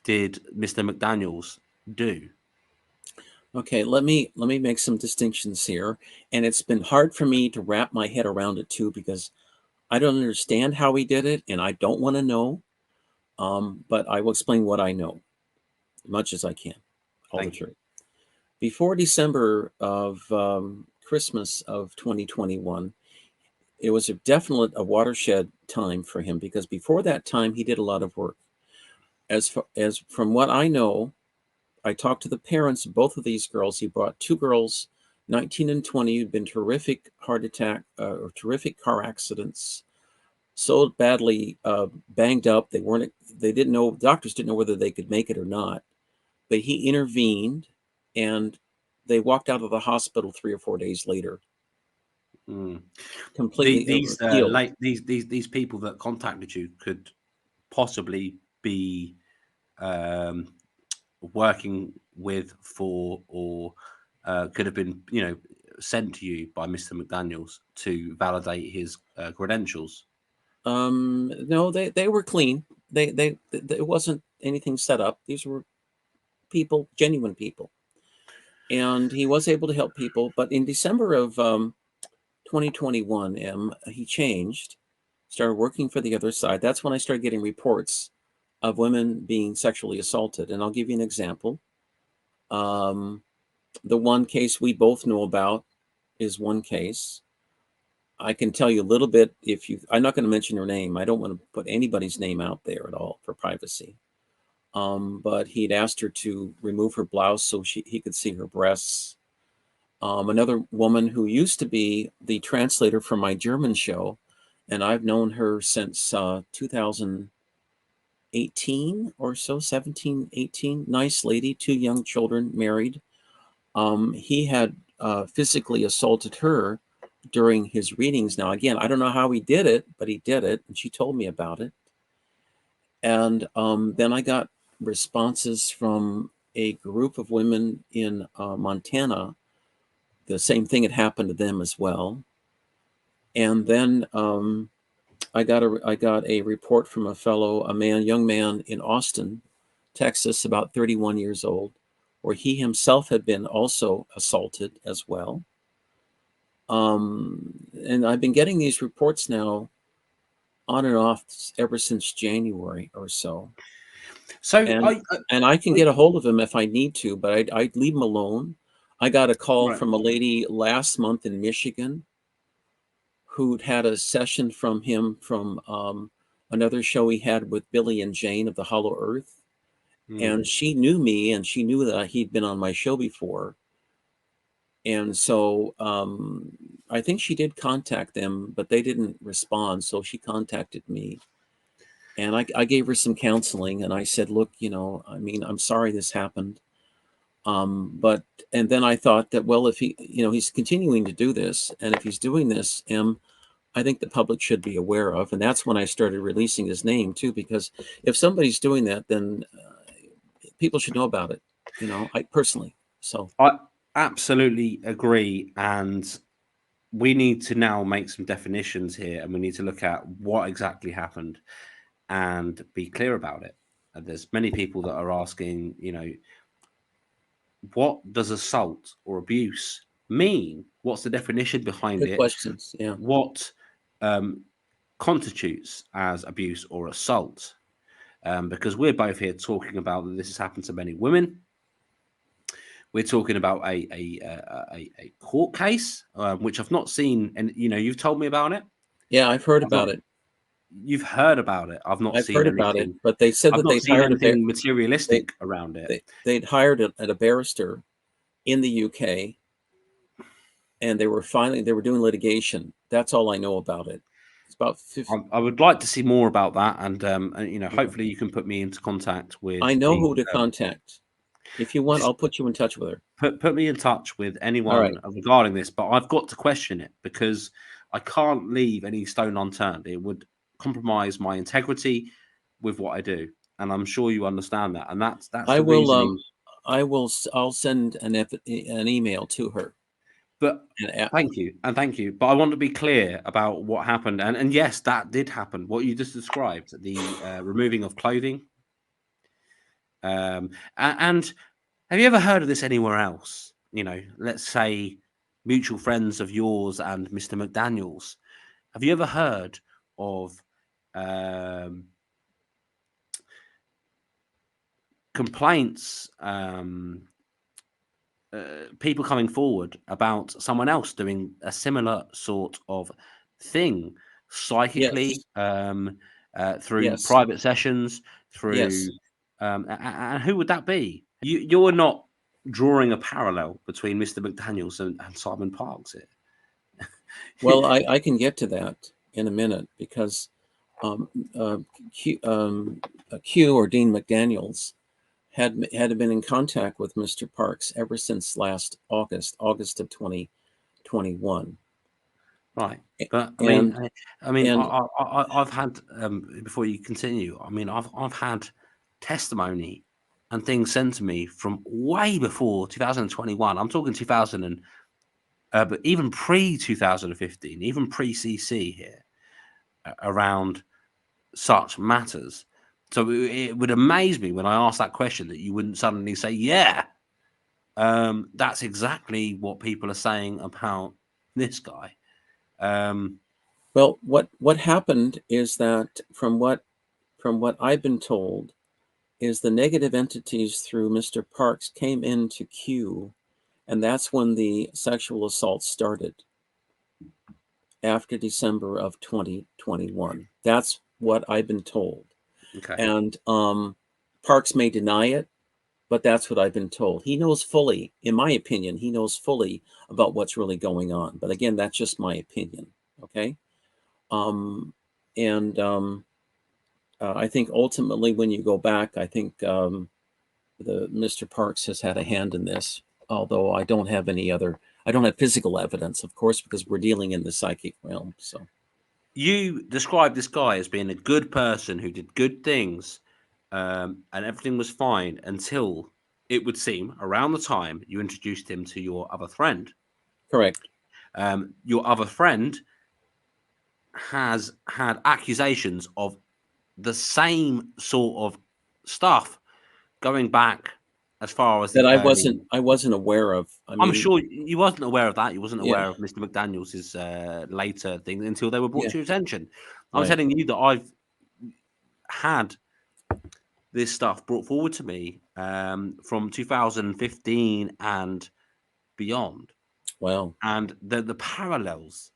did Mr. McDaniels do? Okay, let me make some distinctions here, and it's been hard for me to wrap my head around it too because I don't understand how he did it, and I don't want to know. But I will explain what I know, as much as I can, all the Thank you. truth. Before December of Christmas of 2021, it was definitely a watershed time for him because before that time he did a lot of work. As from what I know, I talked to the parents of both of these girls. He brought two girls, 19 and 20, who'd been terrific heart attack or terrific car accidents, so badly banged up they didn't know, doctors didn't know whether they could make it or not. But he intervened, and they walked out of the hospital 3 or 4 days later, Mm. completely healed. These people that contacted you could possibly be um, working with for or could have been sent to you by Mr. McDaniels to validate his credentials. No, they were clean. It wasn't anything set up. These were people, genuine people, and he was able to help people. But in December of 2021, he changed, started working for the other side. That's when I started getting reports of women being sexually assaulted. And I'll give you an example. The one case we both know about is one case. I can tell you a little bit if you, I'm not going to mention her name. I don't want to put anybody's name out there at all for privacy. But he'd asked her to remove her blouse so he could see her breasts. Another woman who used to be the translator for my German show, and I've known her since 2018 or so, 17, 18. Nice lady, 2 young children, married. He had physically assaulted her during his readings. Now, again, I don't know how he did it, but he did it, and she told me about it. And then I got responses from a group of women in Montana. The same thing had happened to them as well. And then I got a report from young man in Austin, Texas, about 31 years old, where he himself had been also assaulted as well. And I've been getting these reports now on and off ever since January or so. So And I can get a hold of him if I need to, but I'd leave him alone. I got a call right. from a lady last month in Michigan who'd had a session from him from another show he had with Billy and Jane of the Hollow Earth. Mm. And she knew me, and she knew that he'd been on my show before. And so I think she did contact them, but they didn't respond. So she contacted me. And I gave her some counseling, and I said, look, I mean, I'm sorry this happened. But and then I thought that, well, if he's continuing to do this, and if he's doing this, I think the public should be aware of. And that's when I started releasing his name too, because if somebody's doing that, then people should know about it, I personally. So I absolutely agree, and we need to now make some definitions here, and we need to look at what exactly happened and be clear about it. And there's many people that are asking, what does assault or abuse mean? What's the definition behind good it? questions. Yeah. What constitutes as abuse or assault? Because we're both here talking about that this has happened to many women. We're talking about a court case, which I've not seen, and you've told me about it. Yeah, I've heard I've not. about it. You've heard about it. I've not I've seen heard about it, anything. but they said I've that not they'd seen hired anything they, materialistic around it. they'd hired a barrister in the UK, and they were doing litigation. That's all I know about it. It's about 50. I would like to see more about that, and Yeah. hopefully you can put me into contact I with know the. who to contact. If you want, Just I'll put you in touch with her. put me in touch with All right. anyone regarding this, but I've got to question it because I can't leave any stone unturned. It would compromise my integrity with what I do, and I'm sure you understand that. And that's I the will. reasoning. I'll send an email to her. But And thank you. But I want to be clear about what happened, and yes, that did happen. What you just described, the removing of clothing, and Have you ever heard of this anywhere else? You know, let's say mutual friends of yours and Mr. McDaniels. Have you ever heard of complaints, people coming forward about someone else doing a similar sort of thing psychically, Yes. through Yes. private sessions, through Yes. and who would that be? You're not drawing a parallel between Mr. McDaniels and Simon Parks here. Well, I can get to that in a minute because um, uh, Q or Dean McDaniels had been in contact with Mr. Parks ever since last August of 2021. Right, but And and I've had, before you continue, I mean, I've had testimony and things sent to me from way before 2021. I'm talking 2000 and but even pre 2015, even pre CC here, around such matters. So it would amaze me when I ask that question that you wouldn't suddenly say, "Yeah, that's exactly what people are saying about this guy." Um, well, what happened is that from what I've been told is the negative entities through Mr. Parks came into Q, and that's when the sexual assault started after December of 2021. That's what I've been told. okay. And Parks may deny it, but that's what I've been told. He knows fully, in my opinion, he knows fully about what's really going on. But again, that's just my opinion. Okay. Um, and I think ultimately, when you go back, I think the Mr. Parks has had a hand in this. Although I don't have I don't have physical evidence, of course, because we're dealing in the psychic realm. So You described this guy as being a good person who did good things, and everything was fine until it would seem around the time you introduced him to your other friend. correct. Your other friend has had accusations of the same sort of stuff going back as far as That the early. I wasn't aware of. I I'm mean, sure you wasn't aware of that. You wasn't yeah, aware of Mr. McDaniels's later things until they were brought yeah, to your attention. I'm right. telling you that I've had this stuff brought forward to me, from 2015 and beyond, Wow. and the parallels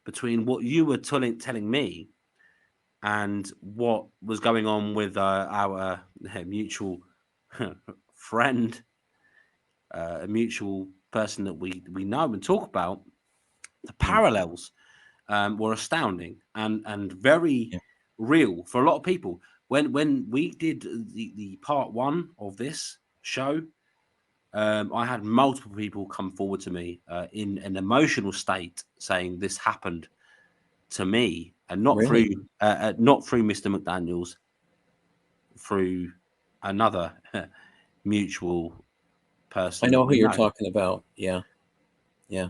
between what you were telling me and what was going on with our mutual friend, a mutual person that we know and talk about. The Mm, parallels, were astounding and very yeah. real for a lot of people. When we did the part one of this show, I had multiple people come forward to me, in an emotional state, saying this happened to me, and Really? not through Mr. McDaniels, through another mutual I person that know who we you're know. talking about. Yeah, yeah,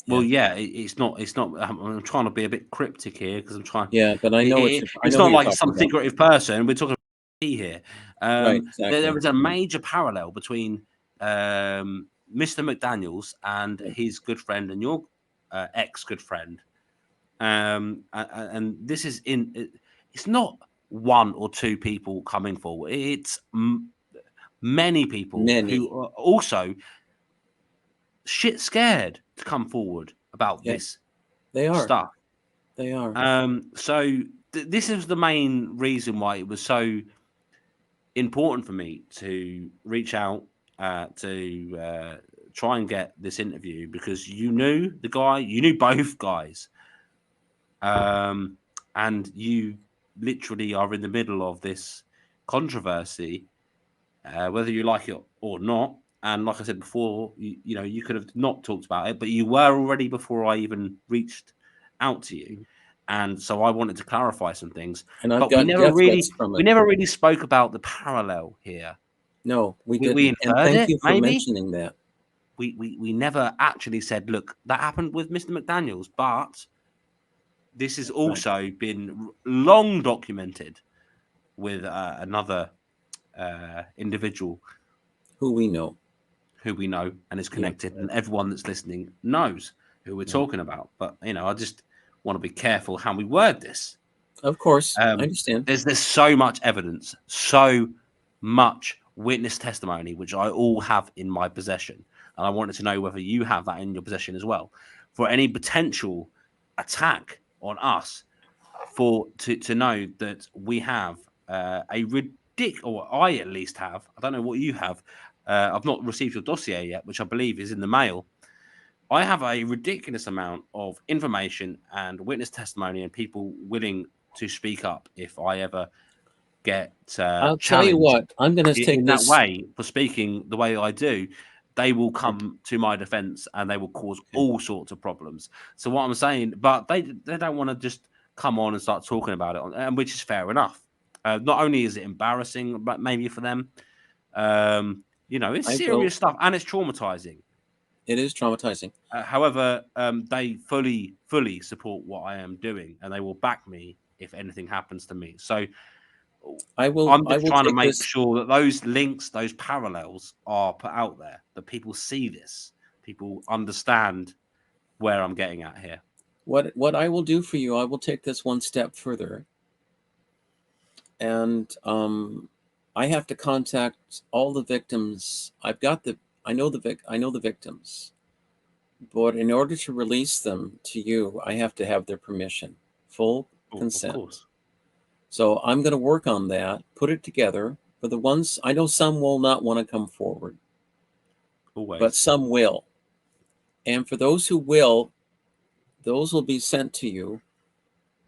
Well, yeah, yeah, it's not. It's not. I'm trying to be a bit cryptic here because I'm trying. yeah. But I It's know who not you're like talking some about. secretive person. We're talking here. Right. There Exactly. is a Right. major parallel between, Mr. McDaniels and Yeah. his good friend and your ex good friend. And this is it's not one or two people coming forward. It's many people who Many. are also shit scared to come forward about Yeah. this They are. stuff. They are. So this is the main reason why it was so important for me to reach out, to try and get this interview, because you knew the guy, you knew both guys, um, and you literally are in the middle of this controversy, whether you like it or not. And like I said before, you know, you could have not talked about it, but you were already before I even reached out to you. And so I wanted to clarify some things, And I've but we gotten never death threats really from we it. never really spoke about the parallel here. No, we We didn't. And inferred thank it, you for maybe. mentioning that. We never actually said, look, that happened with Mr. McDaniels, but this has That's right. also been long documented with another individual. who we know. And is Yeah. connected, and everyone that's listening knows who we're talking about. But I just want to be careful how we word this. Of course, I understand. There's so much evidence, so much witness testimony, which I all have in my possession, and I wanted to know whether you have that in your possession as well, for any potential attack on us, to know that we have a ridiculous, or I at least have. I don't know what you have. I've not received your dossier yet, which I believe is in the mail. I have a ridiculous amount of information and witness testimony and people willing to speak up if I ever get I'll tell you challenged what, I'm going to take in that this. way for speaking the way I do. They will come to my defense and they will cause all sorts of problems. So what I'm saying, but they don't want to just come on and start talking about it, and which is fair enough. Not only is it embarrassing, but maybe for them, it's serious stuff and it's traumatizing. It is traumatizing. However, they fully support what I am doing, and they will back me if anything happens to me. So I'm just trying to make sure that those links, those parallels are put out there, that people see this, people understand where I'm getting at here. What I will do for you, I will take this one step further. And I have to contact all the victims. I know the victims, but in order to release them to you, I have to have their permission, full consent. Of course. So I'm going to work on that, put it together. For the ones, I know some will not want to come forward, but some will. And for those who will, those will be sent to you,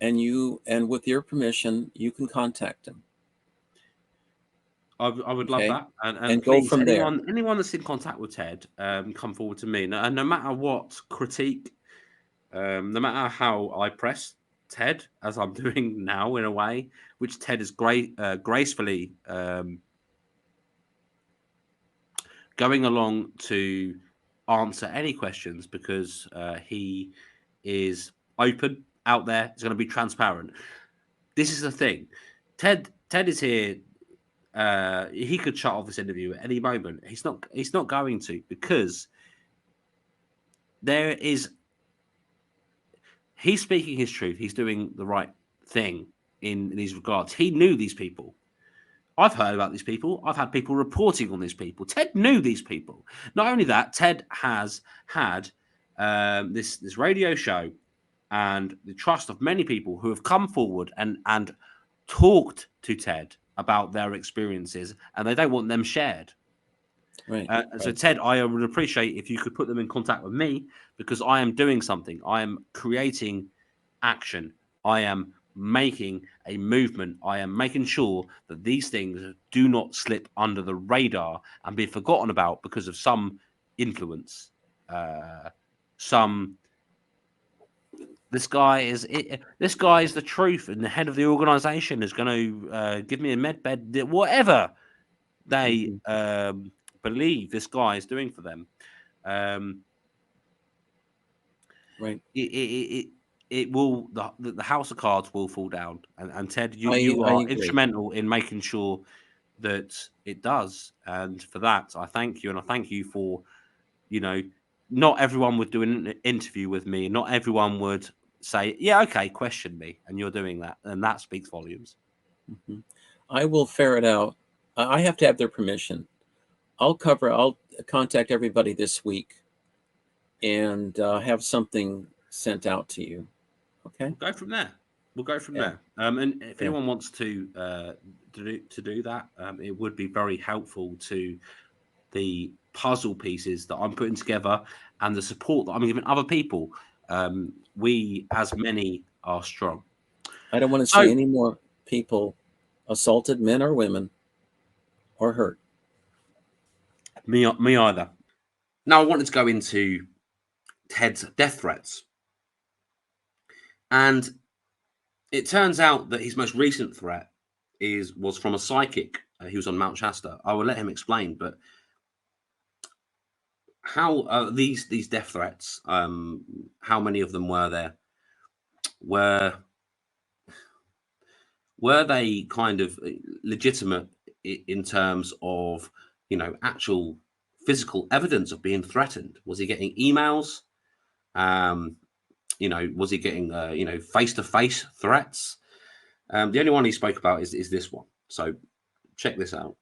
and with your permission, you can contact them. I would love that, and go please, from there. Anyone that's in contact with Ted, come forward to me, and no matter what critique, no matter how I press Ted, as I'm doing now in a way, which Ted is gracefully going along to answer any questions, because he is open out there. He's going to be transparent. This is the thing. Ted is here. He could shut off this interview at any moment. He's not going to, because he's speaking his truth. He's doing the right thing in these regards. He knew these people. I've heard about these people. I've had people reporting on these people. Ted knew these people. Not only that, Ted has had this radio show and the trust of many people who have come forward and talked to Ted about their experiences, and they don't want them shared. Right. So, Ted, I would appreciate if you could put them in contact with me, because I am doing something. I am creating action. I am making a movement. I am making sure that these things do not slip under the radar and be forgotten about because of some influence. This guy is the truth, and the head of the organization is going to give me a med bed, whatever they believe this guy is doing for them. Right. It will, the house of cards will fall down, and Ted, you are instrumental in making sure that it does, and for that I thank you, and I thank you for, not everyone would do an interview with me, and not everyone would say, yeah, okay, question me, and you're doing that, and that speaks volumes. I will ferret out. I have to have their permission. I'll contact everybody this week and have something sent out to you. Okay. We'll go from there. And if anyone wants to do that, it would be very helpful to the puzzle pieces that I'm putting together and the support that I'm giving other people. We, as many, are strong. I don't want to see any more people assaulted, men or women, or hurt. Me either. Now, I wanted to go into Ted's death threats. And it turns out that his most recent threat was from a psychic. He was on Mount Shasta. I will let him explain, but how these death threats, how many of them were there? Were they kind of legitimate in terms of actual physical evidence of being threatened? Was he getting emails? Was he getting face-to-face threats? The only one he spoke about is this one. So check this out.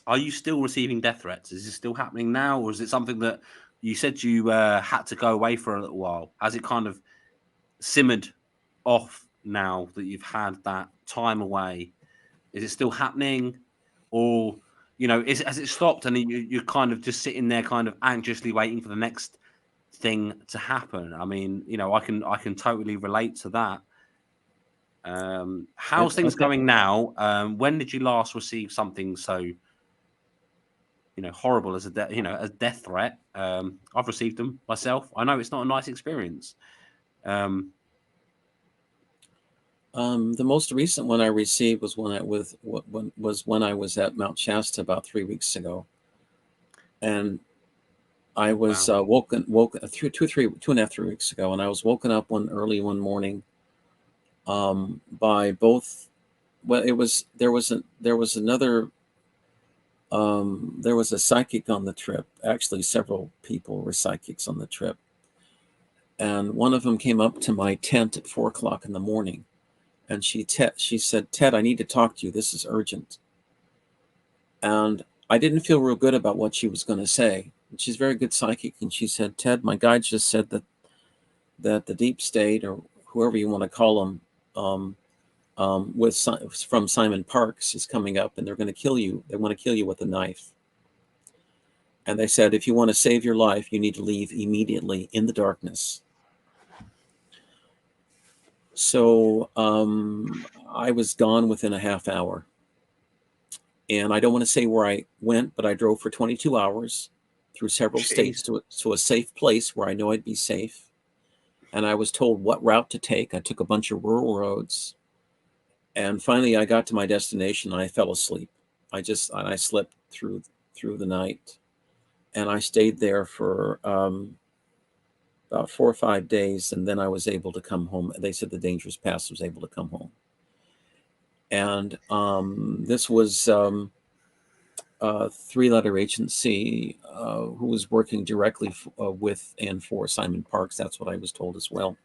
Are you still receiving death threats? Is this still happening now, or is it something that you said you had to go away for a little while? Has it kind of simmered off now that you've had that time away? Is it still happening, or has it stopped and you're kind of just sitting there, kind of anxiously waiting for the next thing to happen? I mean, I can totally relate to that. How's things going now? When did you last receive something so horrible as a death threat? I've received them myself. I know it's not a nice experience. The most recent one I received was when I was at Mount Shasta about 3 weeks ago, and I was woken 2.5-3 weeks ago, and I was woken up early one morning by both. Well, there was a psychic on the trip. Actually, several people were psychics on the trip, and one of them came up to my tent at 4 o'clock in the morning, and she said, "Ted, I need to talk to you. This is urgent." And I didn't feel real good about what she was going to say. She's a very good psychic, and she said, "Ted, my guide just said that the deep state, or whoever you want to call them, from Simon Parks, is coming up, and they're going to kill you. They want to kill you with a knife. And they said, if you want to save your life, you need to leave immediately in the darkness." So I was gone within a half hour. And I don't want to say where I went, but I drove for 22 hours through several states to a safe place where I know I'd be safe. And I was told what route to take. I took a bunch of rural roads. And finally, I got to my destination, and I fell asleep. I slept through the night. And I stayed there for about 4 or 5 days, and then I was able to come home. They said the dangerous pass, was able to come home. And this was a 3-letter agency who was working directly with and for Simon Parks. That's what I was told as well.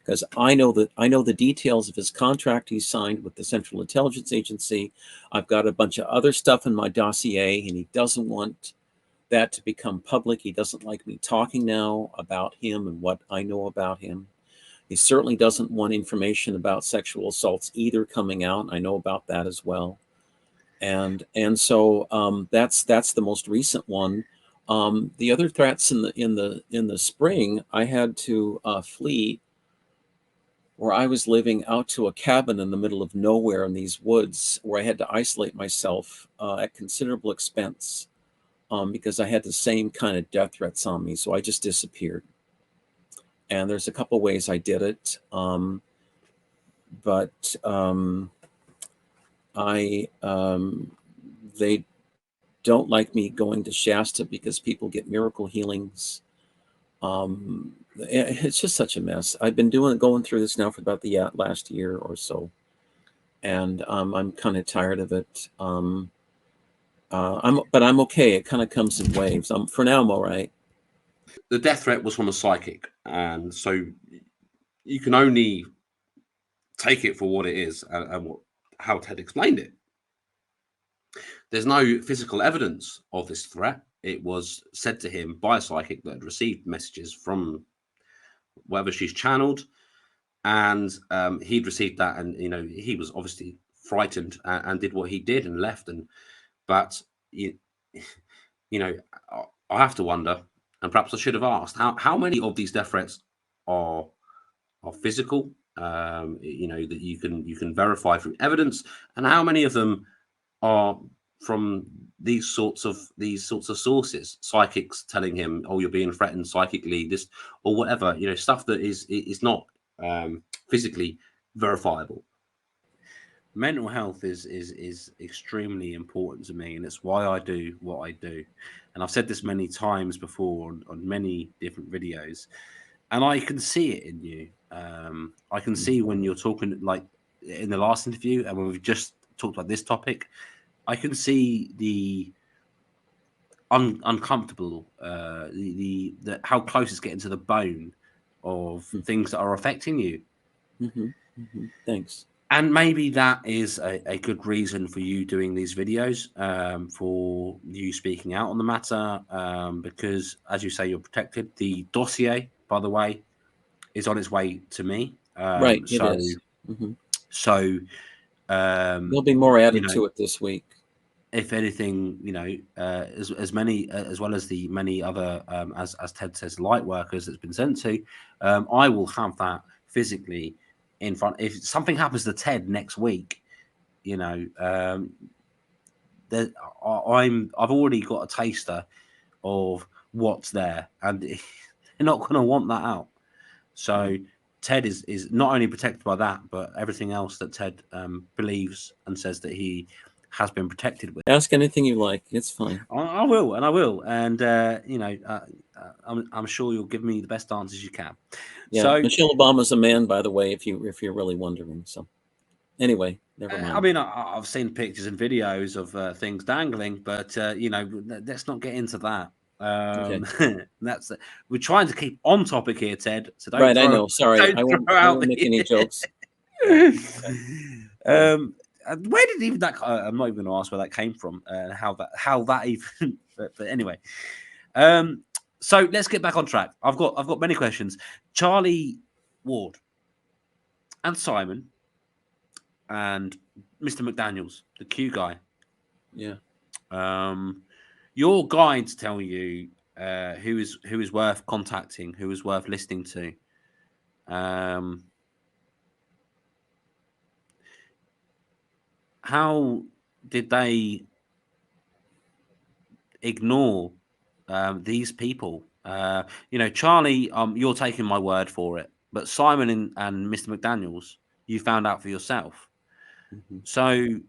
Because I know the details of his contract he signed with the Central Intelligence Agency. I've got a bunch of other stuff in my dossier, and he doesn't want that to become public. He doesn't like me talking now about him and what I know about him. He certainly doesn't want information about sexual assaults either coming out. I know about that as well. And so that's the most recent one. The other threats in the spring, I had to flee, where I was living, out to a cabin in the middle of nowhere in these woods, where I had to isolate myself at considerable expense, because I had the same kind of death threats on me. So I just disappeared. And there's a couple ways I did it. They don't like me going to Shasta because people get miracle healings. It's just such a mess. I've been going through this now for about the last year or so, and I'm kind of tired of it. But I'm okay. It kind of comes in waves. For now, I'm all right. The death threat was from a psychic, and so you can only take it for what it is and how Ted explained it. There's no physical evidence of this threat. It was said to him by a psychic that had received messages from whatever she's channeled, and he'd received that, and he was obviously frightened and did what he did and left. But I have to wonder, and perhaps I should have asked, how many of these death threats are physical, that you can verify through evidence, and how many of them are from these sorts of sources, psychics telling him, "Oh, you're being threatened psychically," this or whatever, stuff that is not physically verifiable. Mental health is extremely important to me, and it's why I do what I do. And I've said this many times before on many different videos, and I can see it in you. I can see when you're talking, like in the last interview, and when we've just talked about this topic, I can see the uncomfortable. The how close it's getting to the bone of things that are affecting you. Thanks. And maybe that is a good reason for you doing these videos, for you speaking out on the matter, because, as you say, you're protected. The dossier, by the way, is on its way to me. Right, it is. So, There'll be more added to it this week. If anything, as many as well as the many other, as Ted says, light workers that's been sent to, I will have that physically in front. If something happens to Ted next week, I've already got a taster of what's there, and they're not going to want that out. So Ted is not only protected by that, but everything else that Ted believes and says that he has been protected with. Ask anything you like; it's fine. I will, and I'm sure you'll give me the best answers you can. Yeah, So Michelle Obama's a man, by the way, if you're really wondering. So anyway, never mind. I mean, I've seen pictures and videos of things dangling, but let's not get into that. Okay. We're trying to keep on topic here, Ted. So don't Right, throw, I know. Sorry, I won't make any jokes. Where did even that? I'm not even going to ask where that came from, and how that even. But anyway, so let's get back on track. I've got many questions. Charlie Ward and Simon and Mr. McDaniels, the Q guy. Yeah. Your guides tell you who is worth contacting, who is worth listening to. How did they ignore these people? Charlie, you're taking my word for it, but Simon and Mr. McDaniels, you found out for yourself. So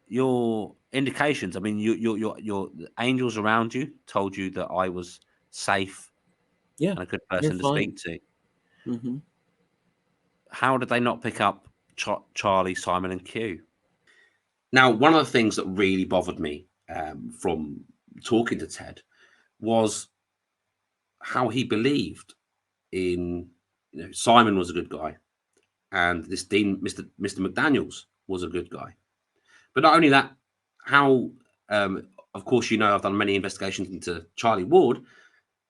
your indications, I mean, your angels around you told you that I was safe, and a good person to speak to. How did they not pick up Charlie, Simon, and Q? Now, one of the things that really bothered me from talking to Ted was how he believed in, Simon was a good guy, and this Dean, Mr. McDaniels, was a good guy. But not only that, how, of course, I've done many investigations into Charlie Ward,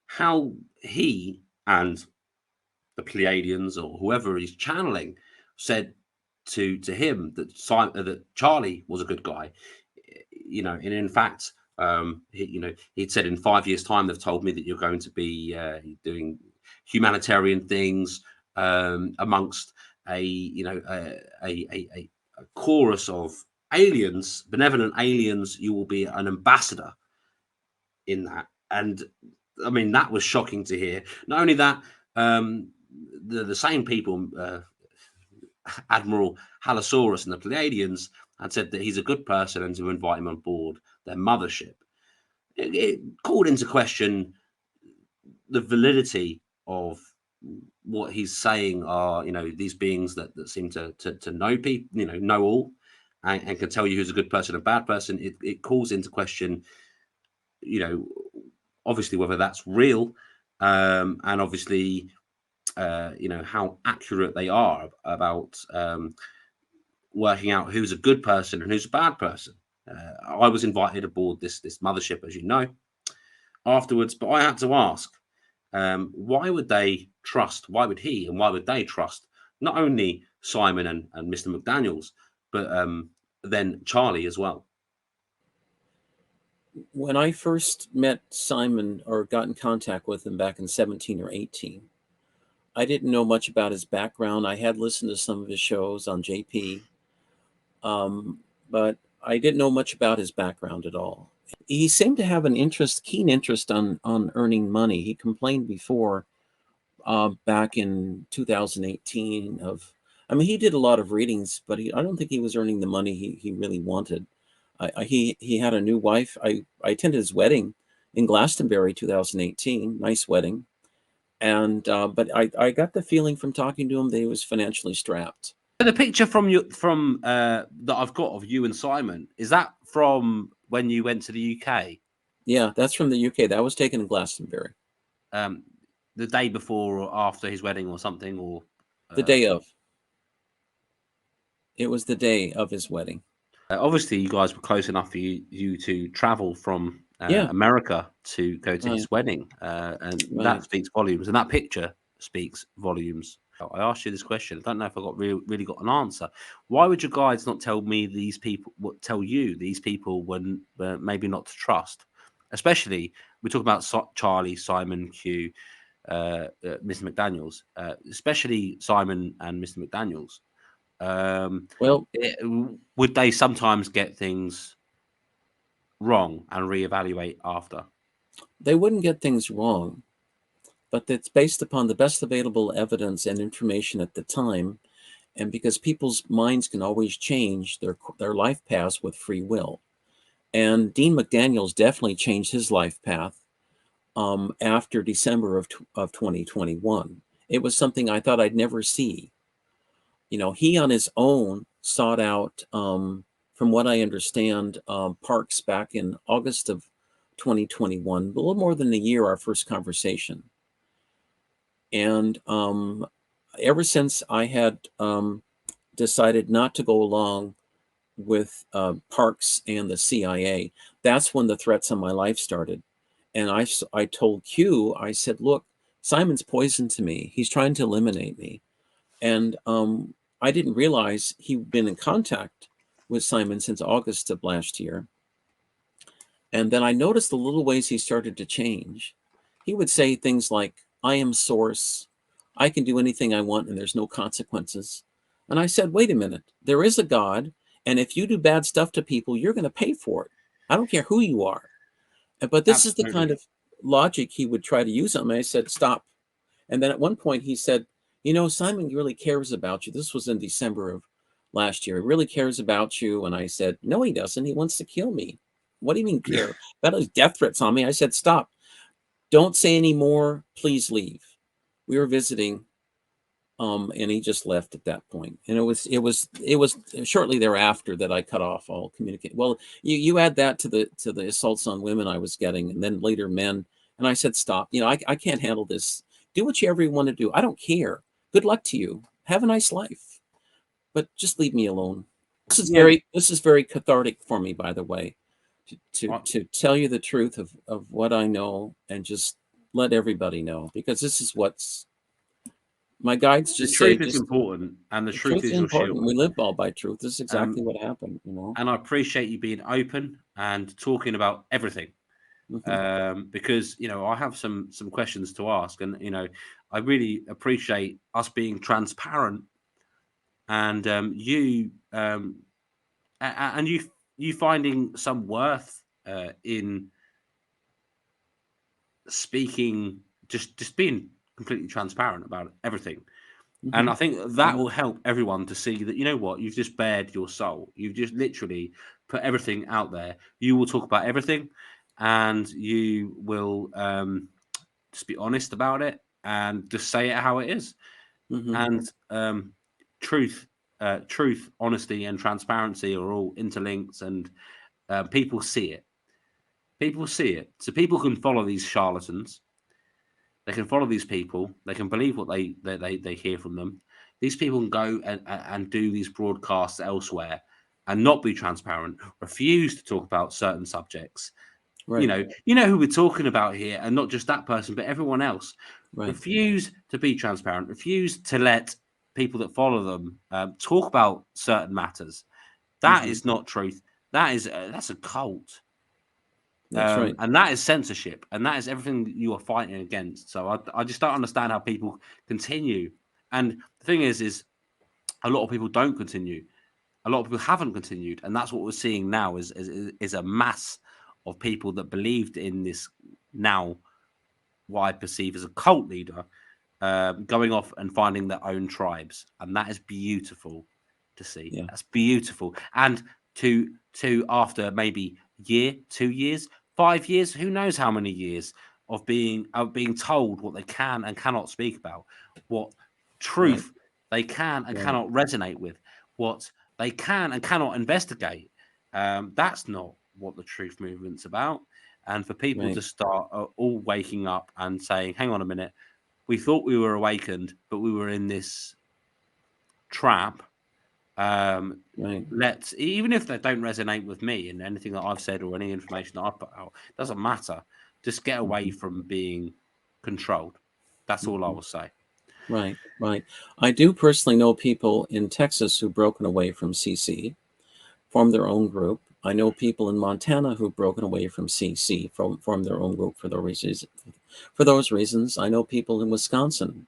how he and the Pleiadians or whoever he's channeling said to him that Charlie was a good guy, and in fact, he'd said in 5 years' time they've told me that you're going to be doing humanitarian things amongst a chorus of aliens, benevolent aliens. You will be an ambassador in that, and I mean that was shocking to hear. Not only that, the same people, Admiral Halosaurus and the Pleiadians, had said that he's a good person and to invite him on board their mothership. It called into question the validity of what he's saying are, these beings that seem to know people, know all, and can tell you who's a good person and a bad person. It calls into question, obviously whether that's real, and obviously, how accurate they are about working out who's a good person and who's a bad person. I was invited aboard this mothership, as you know, afterwards, but I had to ask, why would they trust? Why would he and why would they trust not only Simon and Mr. McDaniels, but then Charlie as well? When I first met Simon or got in contact with him back in 17 or 18, I didn't know much about his background. I had listened to some of his shows on JP, but I didn't know much about his background at all. He seemed to have an keen interest on earning money. He complained before, back in 2018 he did a lot of readings, but I don't think he was earning the money he really wanted. He had a new wife. I attended his wedding in Glastonbury 2018, nice wedding. And but I got the feeling from talking to him that he was financially strapped. The picture that I've got of you and Simon, is that from when you went to the UK? Yeah, that's from the UK. That was taken in Glastonbury. The day before or after his wedding or something, or The day of. It was the day of his wedding. obviously you guys were close enough for you to travel from Yeah, America to go to right, his wedding, and that right. speaks volumes. And that picture speaks volumes. I asked you this question. I don't know if I really got an answer. Why would your guides not tell me these people? Tell you these people when maybe not to trust? Especially we talk about Charlie, Simon, Q, Mr. McDaniel's, especially Simon and Mr. McDaniel's. Well, Would they sometimes get things wrong and reevaluate after? they wouldn't get things wrong, but it's based upon the best available evidence and information at the time, and because people's minds can always change their life paths with free will. And Dean McDaniels definitely changed his life path after December of 2021. It was something I thought I'd never see. You know, he on his own sought out, from what I understand, parks back in August of 2021, a little more than a year, our first conversation. And ever since I had decided not to go along with Parks and the CIA, that's when the threats on my life started. And I told Q, I said, look, Simon's poison to me. He's trying to eliminate me. And I didn't realize he'd been in contact with Simon since August of last year. And then I noticed the little ways he started to change. He would say things like, I am source. I can do anything I want and there's no consequences. And I said, wait a minute, there is a God. And if you do bad stuff to people, you're going to pay for it. I don't care who you are. But this is the kind Absolutely. of logic he would try to use on me. I said, stop. And then at one point he said, you know, Simon really cares about you. This was in December of last year. He really cares about you. And I said, no, he doesn't. He wants to kill me. What do you mean care? That was death threats on me. I said, stop. Don't say any more. Please leave. We were visiting, and he just left at that point. And it was shortly thereafter that I cut off all communication. Well, you add that to the assaults on women I was getting, and then later men. And I said, stop. You know, I can't handle this. Do whatever you want to do. I don't care. Good luck to you. Have a nice life, but just leave me alone. Yeah. This is very cathartic for me, by the way, I- to tell you the truth of what I know and just let everybody know, because this is what's my guides the just say. truth is Just important, and the the truth truth is is your important. shield. We live all by truth. This is exactly Um, what happened. You know. and I appreciate you being open and talking about everything. Hmm. Because I have some questions to ask, and I really appreciate us being transparent, and and you finding some worth in speaking, just being completely transparent about everything. And Hmm. I think that Yeah. will help everyone to see that, what, you've just bared your soul. You've just literally put everything out there. You will talk about everything, and you will just be honest about it and just say it how it is. Hmm. And truth, truth, honesty, and transparency are all interlinked, and people see it. People see it. So people can follow these charlatans. They can follow these people. They can believe what they hear from them. These people can go and do these broadcasts elsewhere and not be transparent, refuse to talk about certain subjects. Right. You know who we're talking about here, and not just that person, but everyone else. Right. Refuse to be transparent. Refuse to let people that follow them talk about certain matters. That Hmm. is not truth. That's a cult. That's right. And that is censorship, and that is everything that you are fighting against. So I just don't understand how people continue. And the thing is a lot of people don't continue. A lot of people haven't continued, and that's what we're seeing now is a mass of people that believed in this now, what I perceive as a cult leader, going off and finding their own tribes, and that is beautiful to see. Yeah. That's beautiful, and to after maybe year, 2 years, 5 years, who knows how many years of being told what they can and cannot speak about, what Right. truth they can and Right. cannot resonate with, what they can and cannot investigate. That's not what the truth movement's about. and for people Right. to start all waking up and saying, "Hang on a minute, we thought we were awakened, but we were in this trap." Right. Let's, even if they don't resonate with me and anything that I've said or any information that I put out, doesn't matter. Just get away from being controlled. That's all I will say. Right. Right. I do personally know people in Texas who've broken away from CC, formed their own group. I know people in Montana who've broken away from CC, formed their own group for those reasons. For those reasons, I know people in Wisconsin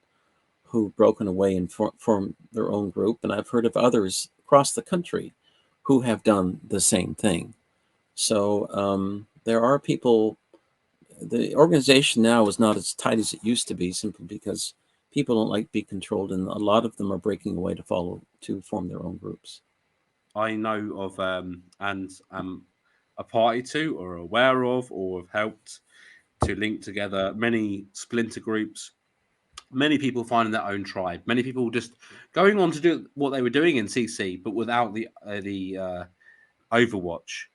who've broken away and formed their own group, and I've heard of others across the country who have done the same thing. So there are people. The organization now is not as tight as it used to be, simply because people don't like to be controlled, and a lot of them are breaking away to form their own groups. I know of and a party to, or aware of, or have helped to link together many splinter groups, many people finding their own tribe, many people just going on to do what they were doing in CC, but without the Overwatch,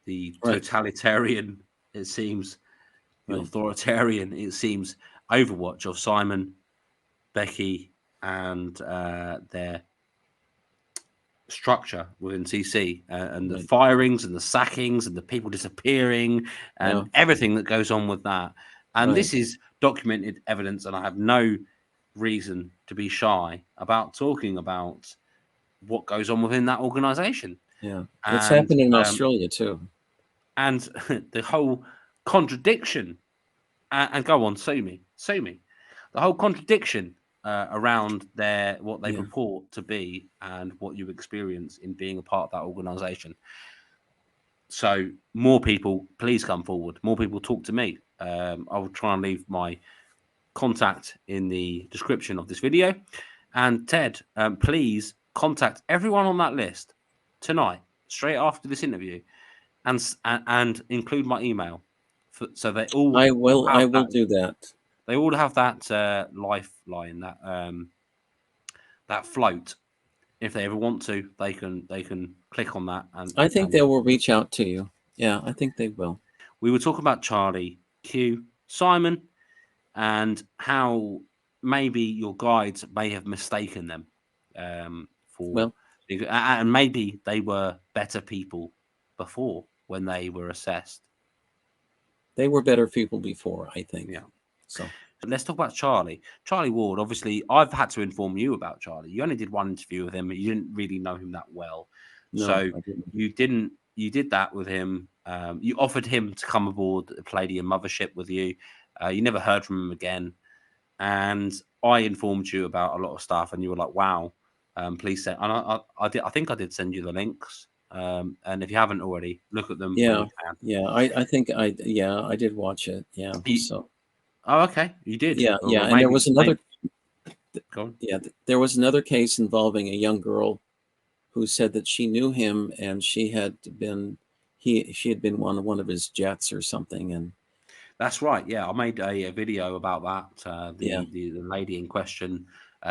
the Right. totalitarian, it seems, the Right. authoritarian, it seems, Overwatch of Simon, Becky, and their structure within CC, and the Right. firings and the sackings and the people disappearing Yeah. and everything that goes on with that. And Right. this is documented evidence, and I have no reason to be shy about talking about what goes on within that organization. Yeah. It's And happened in Australia too. and the whole contradiction, and go on, sue me, the whole contradiction around what they Yeah. purport to be and what you experience in being a part of that organization. So more people, please come forward. More people talk to me. I will try and leave my contact in the description of this video. And Ted, please contact everyone on that list tonight, straight after this interview, and include my email, so they all I will. have I will that. do that. They all have that lifeline, that float. If they ever want to, they can click on that. I think they will reach out to you. Yeah, I think they will. We were talking about Charlie, Q, Simon, and how maybe your guides may have mistaken them for, Well, and maybe they were better people before when they were assessed. they were better people before, I think. Yeah. So Let's talk about Charlie. Charlie Ward. Obviously, I've had to inform you about Charlie. You only did one interview with him, but you didn't really know him that well. no, So I didn't. you did that with him. You offered him to come aboard the Pleiadian Mothership with you. You never heard from him again. And I informed you about a lot of stuff, and you were like, "Wow, please send." And I did. I think I did send you the links. And if you haven't already, look at them when Yeah, you can. yeah. I think I did watch it. Yeah. So Oh, okay, you did. yeah, yeah. Or And there maybe, was another. go on. Yeah, there was another case involving a young girl who said that she knew him, and she had been one of his jets or something. And That's right. Yeah, I made a video about that. yeah. The lady in question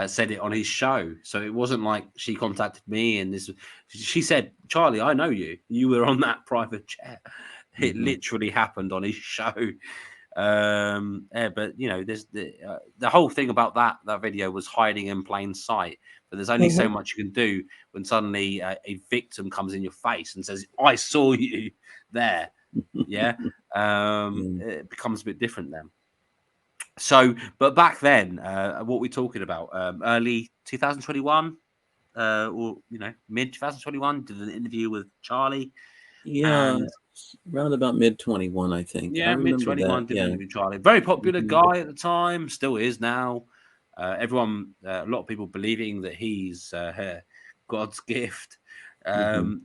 said it on his show, so it wasn't like she contacted me and this. She said, "Charlie, I know you. You were on that private jet." It Hmm. literally happened on his show. Yeah, but there's the whole thing about that video was hiding in plain sight. But there's only so much you can do when suddenly a victim comes in your face and says, "I saw you there." Yeah. Mm. It becomes a bit different then. So, but back then, what we're talking about, early 2021, or mid 2021, did an interview with Charlie, Yeah, and around about mid 21, I think. I yeah, mid remember that. 21 did an Yeah. interview with Charlie. Very popular Hmm. guy at the time, still is now. Everyone, a lot of people believing that he's God's gift. Hmm.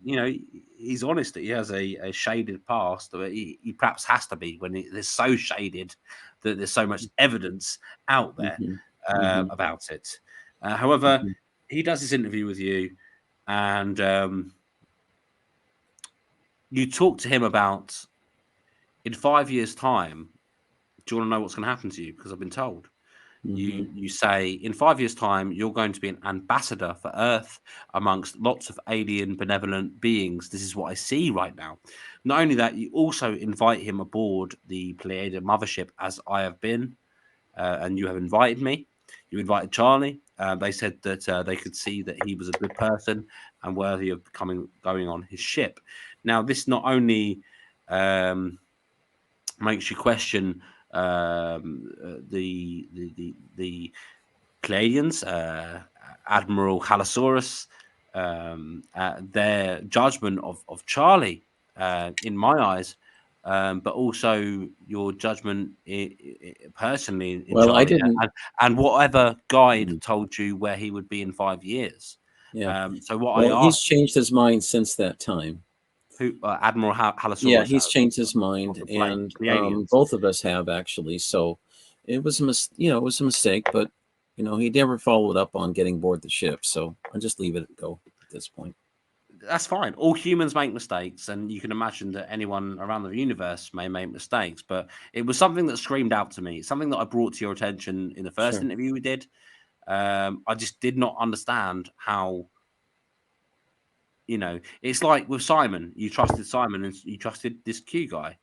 He's honest that he has a shaded past, but he perhaps has to be when they're so shaded that there's so much evidence out there Hmm. Hmm. about it. However, Hmm. he does this interview with you, and you talk to him about, in 5 years' time, do you want to know what's going to happen to you? Because I've been told. You say in 5 years' time you're going to be an ambassador for Earth amongst lots of alien benevolent beings. This is what I see right now. Not only that, you also invite him aboard the Pleiadian Mothership, as I have been, and you have invited me. You invited Charlie. They said that they could see that he was a good person and worthy of going on his ship. Now, this not only makes you question the Pleiadians, Admiral Halosaurus, their judgment of Charlie, in my eyes, but also your judgment personally in Well, I Charlie, didn't. and whatever guide told you where he would be in 5 years. Yeah. So what I Well, he's asked, changed his mind since that time. who Admiral Yeah, Halosaurus he's has, changed his of mind, the and Pleiadians. both of us have actually. So it was it was a mistake, but he never followed up on getting aboard the ship. So I'll just leave it go at this point. That's fine. All humans make mistakes, and you can imagine that anyone around the universe may make mistakes. But it was something that screamed out to me, something that I brought to your attention in the first Sure. interview we did. I just did not understand how, it's like with Simon. You trusted Simon, and you trusted this Q guy,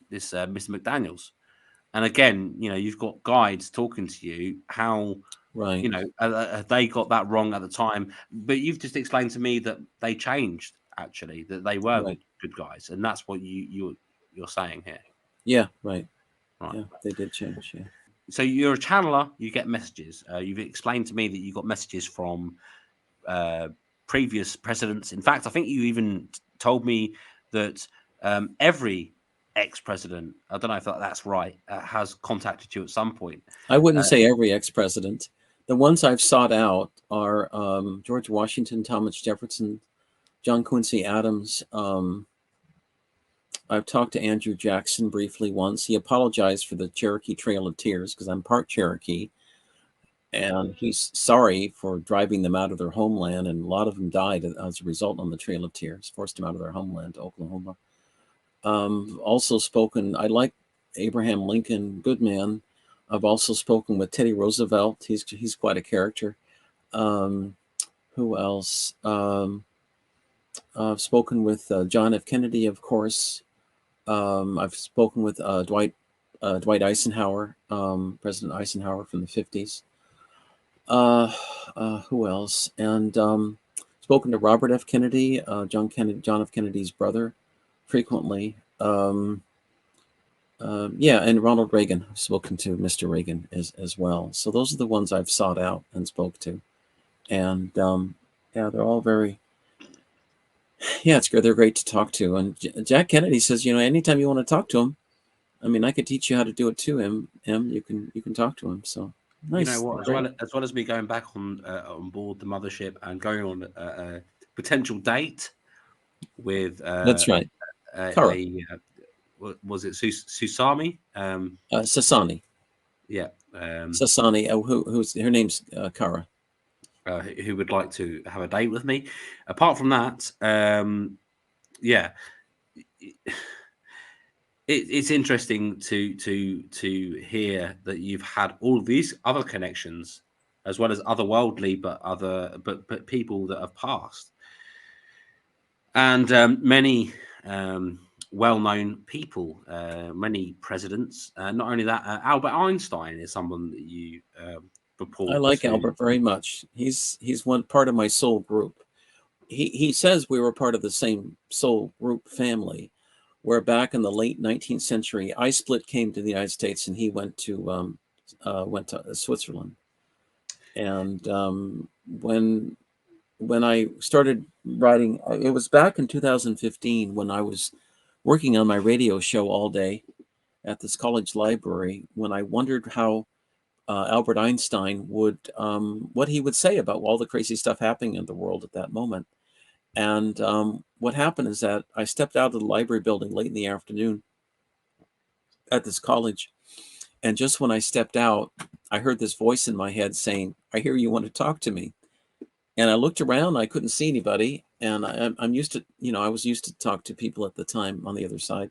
this Mr. McDaniels. And again, you've got guides talking to you. How Right. they got that wrong at the time, but you've just explained to me that they changed, actually, that they were Right. good guys, and that's what you're saying here. Yeah. Right. Right. Yeah, they did change. Yeah. So you're a channeler, you get messages. You've explained to me that you got messages from previous presidents. In fact, I think you even told me that every ex-president, I don't know if that's right, has contacted you at some point. I wouldn't say every ex-president. The ones I've sought out are George Washington, Thomas Jefferson, John Quincy Adams. I've talked to Andrew Jackson briefly once. He apologized for the Cherokee Trail of Tears because I'm part Cherokee. And he's sorry for driving them out of their homeland. And a lot of them died as a result on the Trail of Tears, forced them out of their homeland to Oklahoma. Also spoken, I like Abraham Lincoln, good man. I've also spoken with Teddy Roosevelt. He's quite a character. Who else? I've spoken with John F. Kennedy, of course. I've spoken with Dwight Eisenhower, President Eisenhower from the 50s. Who else? And spoken to Robert F. Kennedy, John F. Kennedy's brother, frequently. Yeah, and Ronald Reagan. I've spoken to Mr. Reagan as well. So those are the ones I've sought out and spoke to. And yeah, they're all very, yeah, it's good. They're great to talk to. And Jack Kennedy says, anytime you want to talk to him, I mean, I could teach you how to do it too, you can talk to him. So nice. You know what? As well as me going back on board the mothership and going on a potential date with that's right. Was it Susami? Sasani. Yeah. Sasani. Who's her name's Kara. Who would like to have a date with me? Apart from that, yeah, it's interesting to hear that you've had all of these other connections, as well as otherworldly, but people that have passed, and many well-known people, many presidents. Not only that, Albert Einstein is someone that you report. I like Albert very much. He's one part of my soul group. He says we were part of the same soul group family, where back in the late 19th century, I came to the United States and he went to Switzerland. And when I started writing, it was back in 2015 when I was working on my radio show all day at this college library, when I wondered how Albert Einstein would, what he would say about all the crazy stuff happening in the world at that moment. And what happened is that I stepped out of the library building late in the afternoon at this college. And just when I stepped out, I heard this voice in my head saying, "I hear you want to talk to me." And I looked around, I couldn't see anybody. And I'm used to, I was used to talk to people at the time on the other side.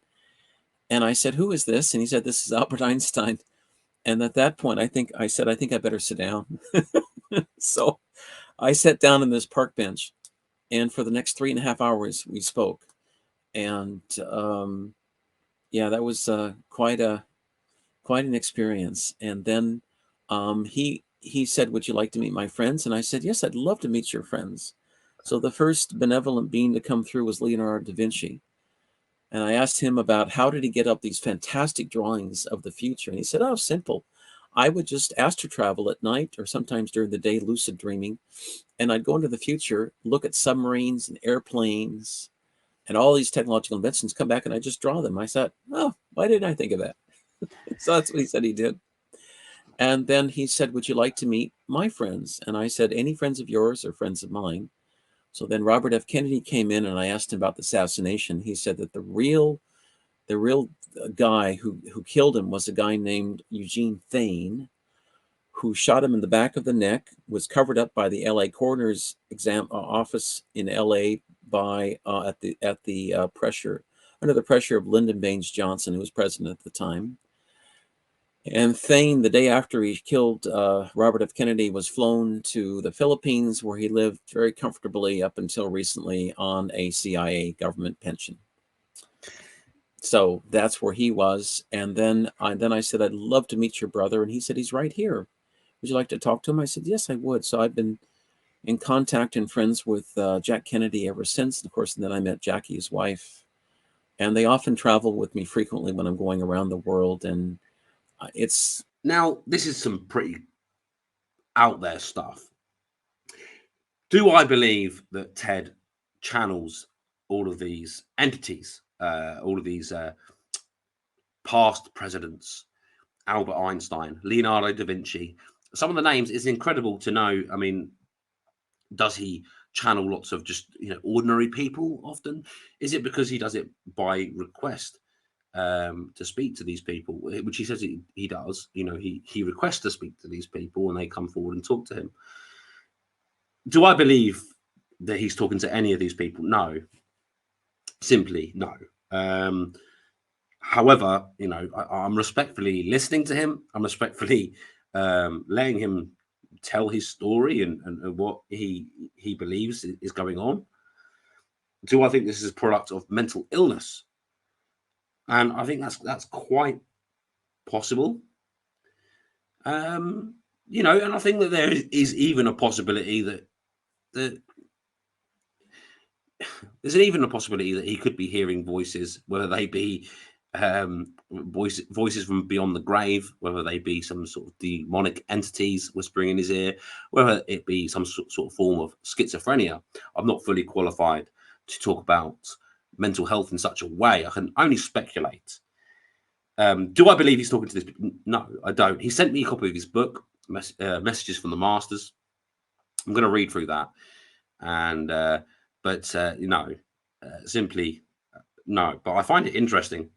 And I said, "Who is this?" And he said, "This is Albert Einstein." And at that point, I said, I think I better sit down. So I sat down on this park bench, and for the next 3.5 hours, we spoke. And yeah, that was quite an experience. And then he said, "Would you like to meet my friends?" And I said, "Yes, I'd love to meet your friends." So the first benevolent being to come through was Leonardo da Vinci. And I asked him about how did he get up these fantastic drawings of the future. And he said, "Oh, simple. I would just astral travel at night or sometimes during the day, lucid dreaming. And I'd go into the future, look at submarines and airplanes and all these technological inventions, come back and I just draw them." I said, "Oh, why didn't I think of that?" So that's what he said he did. And then he said, "Would you like to meet my friends?" And I said, "Any friends of yours or friends of mine?" So then Robert F. Kennedy came in and I asked him about the assassination. He said that the real guy who killed him was a guy named Eugene Thane, who shot him in the back of the neck, was covered up by the LA coroner's office in LA by at the pressure, under the pressure of Lyndon Baines Johnson, who was president at the time. And Thane, the day after he killed Robert F. Kennedy, was flown to the Philippines, where he lived very comfortably up until recently on a CIA government pension. So that's where he was. And then I said, "I'd love to meet your brother." And he said, "He's right here. Would you like to talk to him?" I said, "Yes, I would." So I've been in contact and friends with Jack Kennedy ever since. And of course, and then I met Jackie, his wife. And they often travel with me frequently when I'm going around the world. And it's... Now, this is some pretty out there stuff. Do I believe that Ted channels all of these entities, all of these past presidents, Albert Einstein, Leonardo da Vinci? Some of the names is incredible to know. I mean, does he channel lots of just ordinary people often? Is it because he does it by request to speak to these people, which he says he does? He requests to speak to these people and they come forward and talk to him. Do I believe that he's talking to any of these people? No, simply no. However, I'm respectfully listening to him. I'm respectfully letting him tell his story and what he believes is going on. Do I think this is a product of mental illness? And I think that's quite possible. And I think that there is even a possibility that there's even a possibility that he could be hearing voices, whether they be voices from beyond the grave, whether they be some sort of demonic entities whispering in his ear, whether it be some sort of form of schizophrenia. I'm not fully qualified to talk about mental health in such a way. I can only speculate. Do I believe he's talking to this? No, I don't. He sent me a copy of his book, Messages from the Masters. I'm going to read through that, and simply no. But I find it interesting.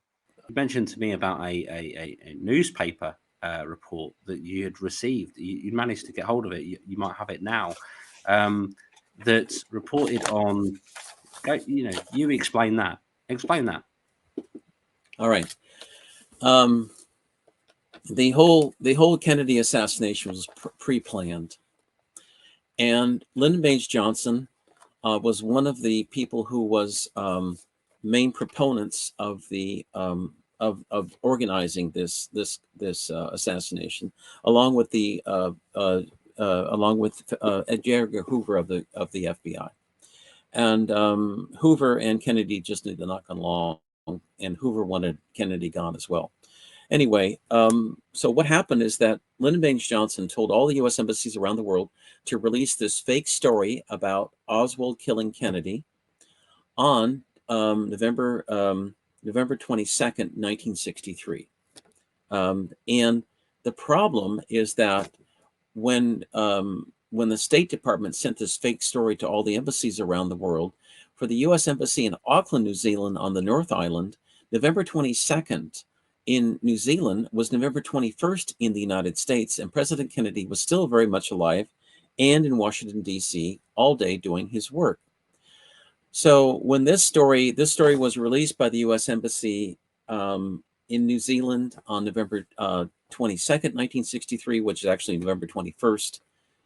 You mentioned to me about a newspaper report that you had received. You managed to get hold of it. You might have it now. That reported on. You explain that. Explain that. All right. The whole Kennedy assassination was pre-planned, and Lyndon Baines Johnson was one of the people who was main proponents of the of organizing this assassination, along with Edgar Hoover of the FBI. And Hoover and Kennedy just need to knock along, and Hoover wanted Kennedy gone as well. Anyway, so what happened is that Lyndon Baines Johnson told all the U.S. embassies around the world to release this fake story about Oswald killing Kennedy on November 22nd, 1963. And the problem is that when the State Department sent this fake story to all the embassies around the world, for the U.S. Embassy in Auckland, New Zealand, on the North Island, November 22nd in New Zealand was November 21st in the United States, and President Kennedy was still very much alive and in Washington, D.C. all day doing his work. So when this story was released by the U.S. Embassy in New Zealand on November 22nd, 1963, which is actually November 21st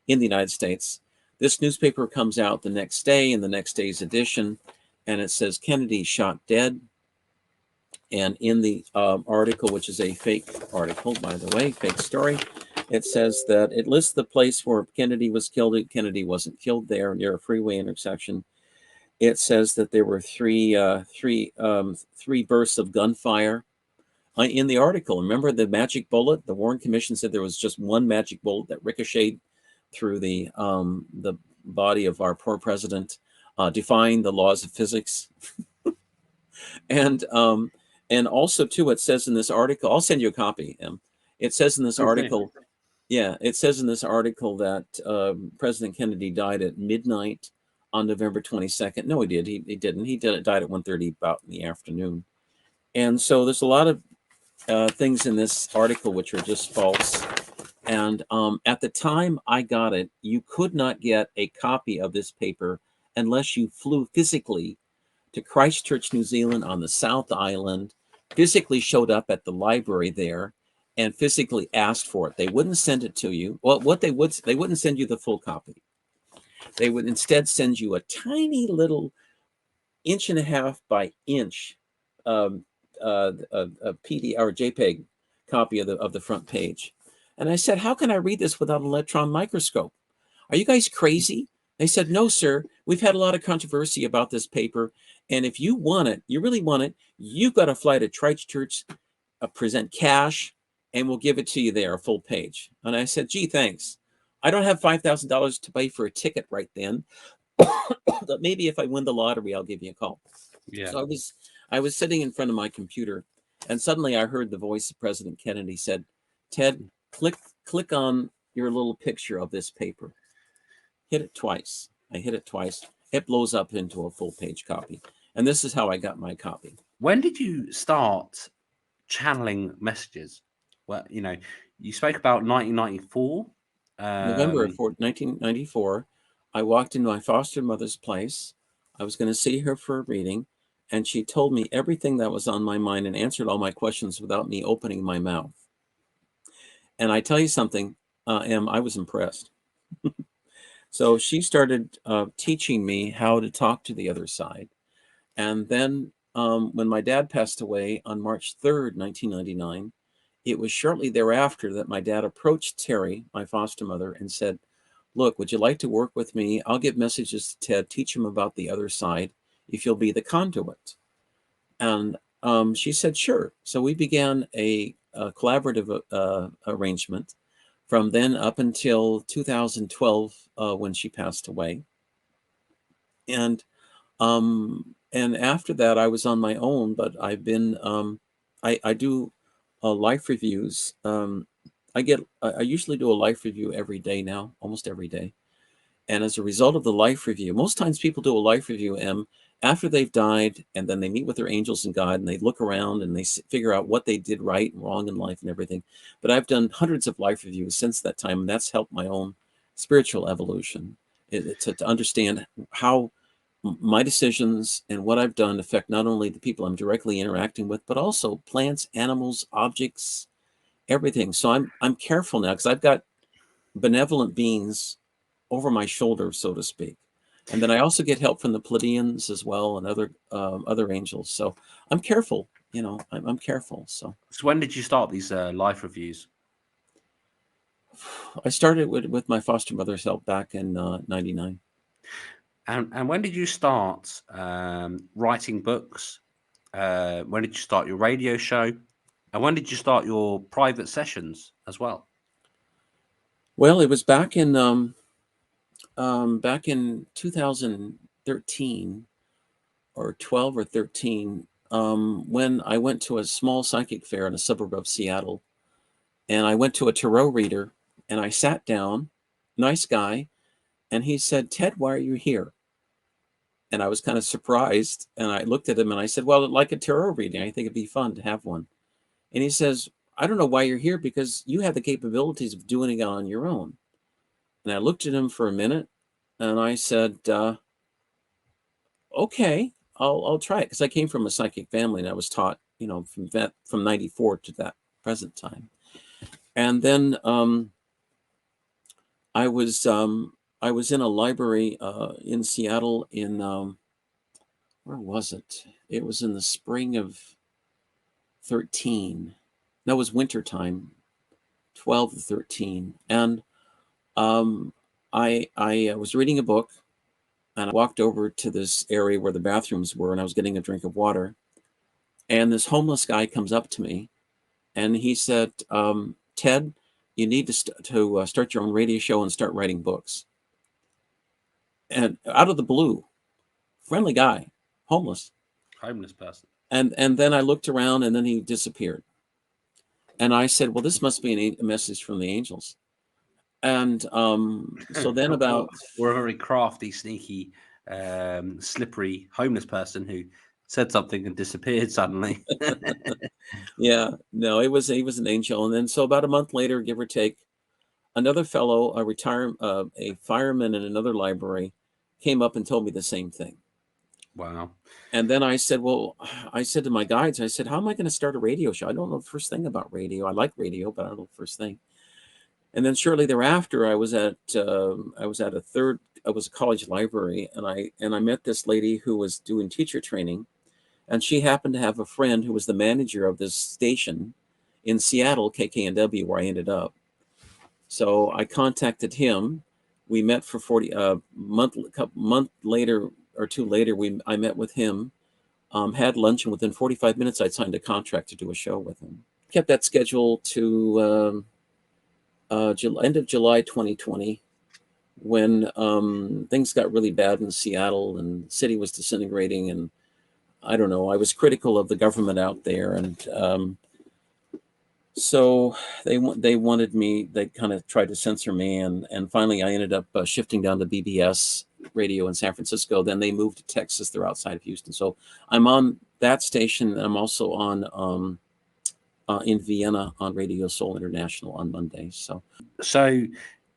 in the United States. This newspaper comes out the next day in the next day's edition, and it says Kennedy shot dead. And in the article, which is a fake article, by the way, fake story, it says that it lists the place where Kennedy was killed. Kennedy wasn't killed there, near a freeway intersection. It says that there were three bursts of gunfire in the article. Remember the magic bullet? The Warren Commission said there was just one magic bullet that ricocheted through the body of our poor president, defying the laws of physics. And also, too, it says in this article, I'll send you a copy, Em. It says in this article, yeah, it says in this article that President Kennedy died at midnight on November 22nd. No, he did. He didn't. He died at 1:30 about in the afternoon. And so there's a lot of things in this article which are just false. And at the time I got it, you could not get a copy of this paper unless you flew physically to Christchurch, New Zealand on the South Island, physically showed up at the library there and physically asked for it. They wouldn't send it to you. Well, they wouldn't send you the full copy. They would instead send you a tiny little 1.5 by inch a PD or JPEG copy of the front page. And I said, how can I read this without an electron microscope? Are you guys crazy? They said, no, sir. We've had a lot of controversy about this paper. And if you want it, you really want it, you've got to fly to Christchurch, present cash, and we'll give it to you there, a full page. And I said, gee, thanks. I don't have $5,000 to pay for a ticket right then. But maybe if I win the lottery, I'll give you a call. Yeah. So I was sitting in front of my computer, and suddenly I heard the voice of President Kennedy said, Ted, click on your little picture of this paper. Hit it twice. I hit it twice. It blows up into a full page copy. And this is how I got my copy. When did you start channeling messages? Well, you spoke about 1994. November of 1994, I walked into my foster mother's place. I was going to see her for a reading, and she told me everything that was on my mind and answered all my questions without me opening my mouth. And I tell you something, Em, I was impressed. So she started teaching me how to talk to the other side. And then when my dad passed away on March 3rd, 1999, it was shortly thereafter that my dad approached Terry, my foster mother, and said, look, would you like to work with me? I'll give messages to Ted, teach him about the other side, if you'll be the conduit. And she said, sure. So we began a collaborative arrangement from then up until 2012 when she passed away. And after that, I was on my own, but I've been, I do life reviews. I usually do a life review every day now, almost every day. And as a result of the life review, most times people do a life review, Em, after they've died, and then they meet with their angels and God, and they look around and they figure out what they did right and wrong in life and everything. But I've done hundreds of life reviews since that time, and that's helped my own spiritual evolution, to understand how my decisions and what I've done affect not only the people I'm directly interacting with, but also plants, animals, objects, everything. So I'm careful now because I've got benevolent beings over my shoulder, so to speak. And then I also get help from the Pleiadians as well and other angels. So I'm careful, I'm careful. So when did you start these life reviews? I started with my foster mother's help back in 99. And when did you start writing books? When did you start your radio show? And when did you start your private sessions as well? Well, it was back in 2013 or 12 or 13 when I went to a small psychic fair in a suburb of Seattle. And I went to a tarot reader and I sat down, nice guy, and he said, Ted, why are you here? And I was kind of surprised. And I looked at him and I said, well, like a tarot reading, I think it'd be fun to have one. And he says, I don't know why you're here because you have the capabilities of doing it on your own. And I looked at him for a minute and I said, okay, I'll try it. Because I came from a psychic family and I was taught you know, from 94 to that present time. And then I was in a library in Seattle in where was it? It was in the spring of 13. That was winter time, 12 to 13. And I was reading a book, and I walked over to this area where the bathrooms were, and I was getting a drink of water. And this homeless guy comes up to me, and he said, Ted, you need to start your own radio show and start writing books. And out of the blue, friendly guy, homeless person. And then I looked around, and then he disappeared. And I said, well, this must be a message from the angels. And so then about... We're a very crafty, sneaky, slippery homeless person who said something and disappeared suddenly. Yeah, no, he was an angel. And then so about a month later, give or take, another fellow, a fireman in another library, came up and told me the same thing. Wow. And then I said, well, I said to my guides, I said, how am I going to start a radio show? I don't know the first thing about radio. I like radio, but I don't know the first thing. And then shortly thereafter, I was at a college library, and I met this lady who was doing teacher training, and she happened to have a friend who was the manager of this station in Seattle, KKNW, where I ended up. So I contacted him. We met for 40 month later or two later. I met with him, had lunch, and within 45 minutes, I'd signed a contract to do a show with him. Kept that schedule to end of July 2020, when things got really bad in Seattle and the city was disintegrating. And I don't know, I was critical of the government out there. And so they wanted me, they kind of tried to censor me. And finally, I ended up shifting down to BBS radio in San Francisco. Then they moved to Texas. They're outside of Houston. So I'm on that station. And I'm also on in Vienna on Radio Soul International on Mondays. So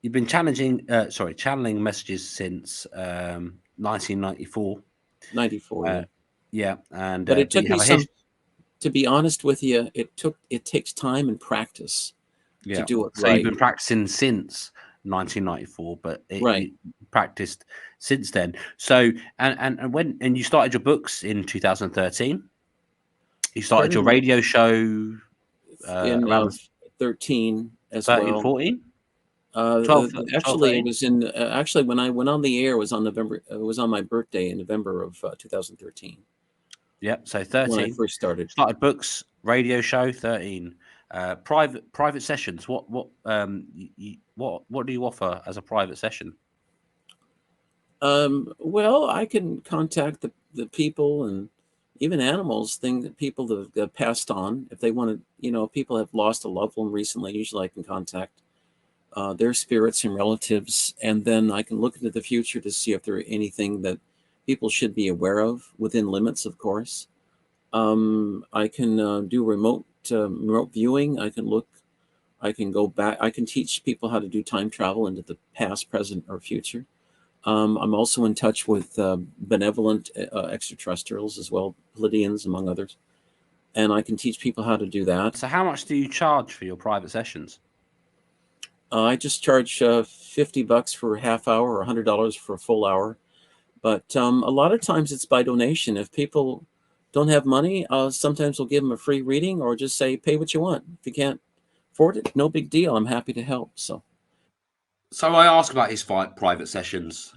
you've been channeling messages since 1994. 94, yeah. And but it took me some. To be honest with you, it takes time and practice to do it so right. You've been practicing since 1994, but right. You practiced since then. So and you started your books in 2013. You started your radio show in around 13 as 13, well. 14. Actually, it was in actually when I went on the air, it was on November. It was on my birthday in November of 2013. Yep. So 13 when I first started books, radio show. 13 private sessions. What do you offer as a private session? Well, I can contact the people and even animals, people that have passed on. If they want to, if people have lost a loved one recently, usually I can contact their spirits and relatives, and then I can look into the future to see if there are anything that people should be aware of, within limits, of course. I can do remote viewing. I can go back. I can teach people how to do time travel into the past, present, or future. I'm also in touch with benevolent extraterrestrials as well, Pleiadians, among others. And I can teach people how to do that. So how much do you charge for your private sessions? I just charge $50 for a half hour or $100 for a full hour. But a lot of times it's by donation. If people don't have money, sometimes we'll give them a free reading, or just say, pay what you want. If you can't afford it, no big deal. I'm happy to help. So I asked about his private sessions.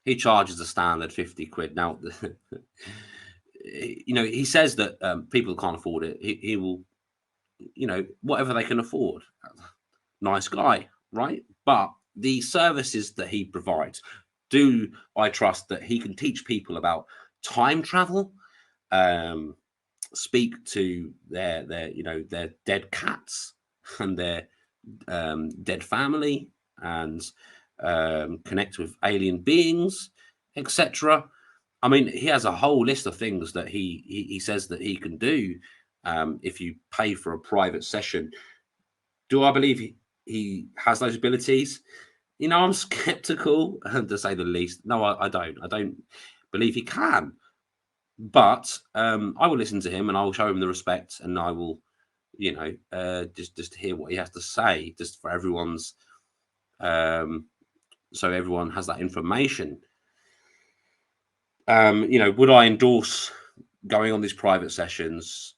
He charges a standard 50 quid. Now, he says that people can't afford it. He will, whatever they can afford. Nice guy, right? But the services that he provides, do I trust that he can teach people about time travel, speak to their dead cats and their dead family, and connect with alien beings, etc. I mean, he has a whole list of things that he says that he can do if you pay for a private session. Do I believe he has those abilities? I'm skeptical, to say the least. No, I don't. I don't believe he can. But I will listen to him, and I will show him the respect, and I will, just hear what he has to say, just for everyone's, so everyone has that information. Would I endorse going on these private sessions?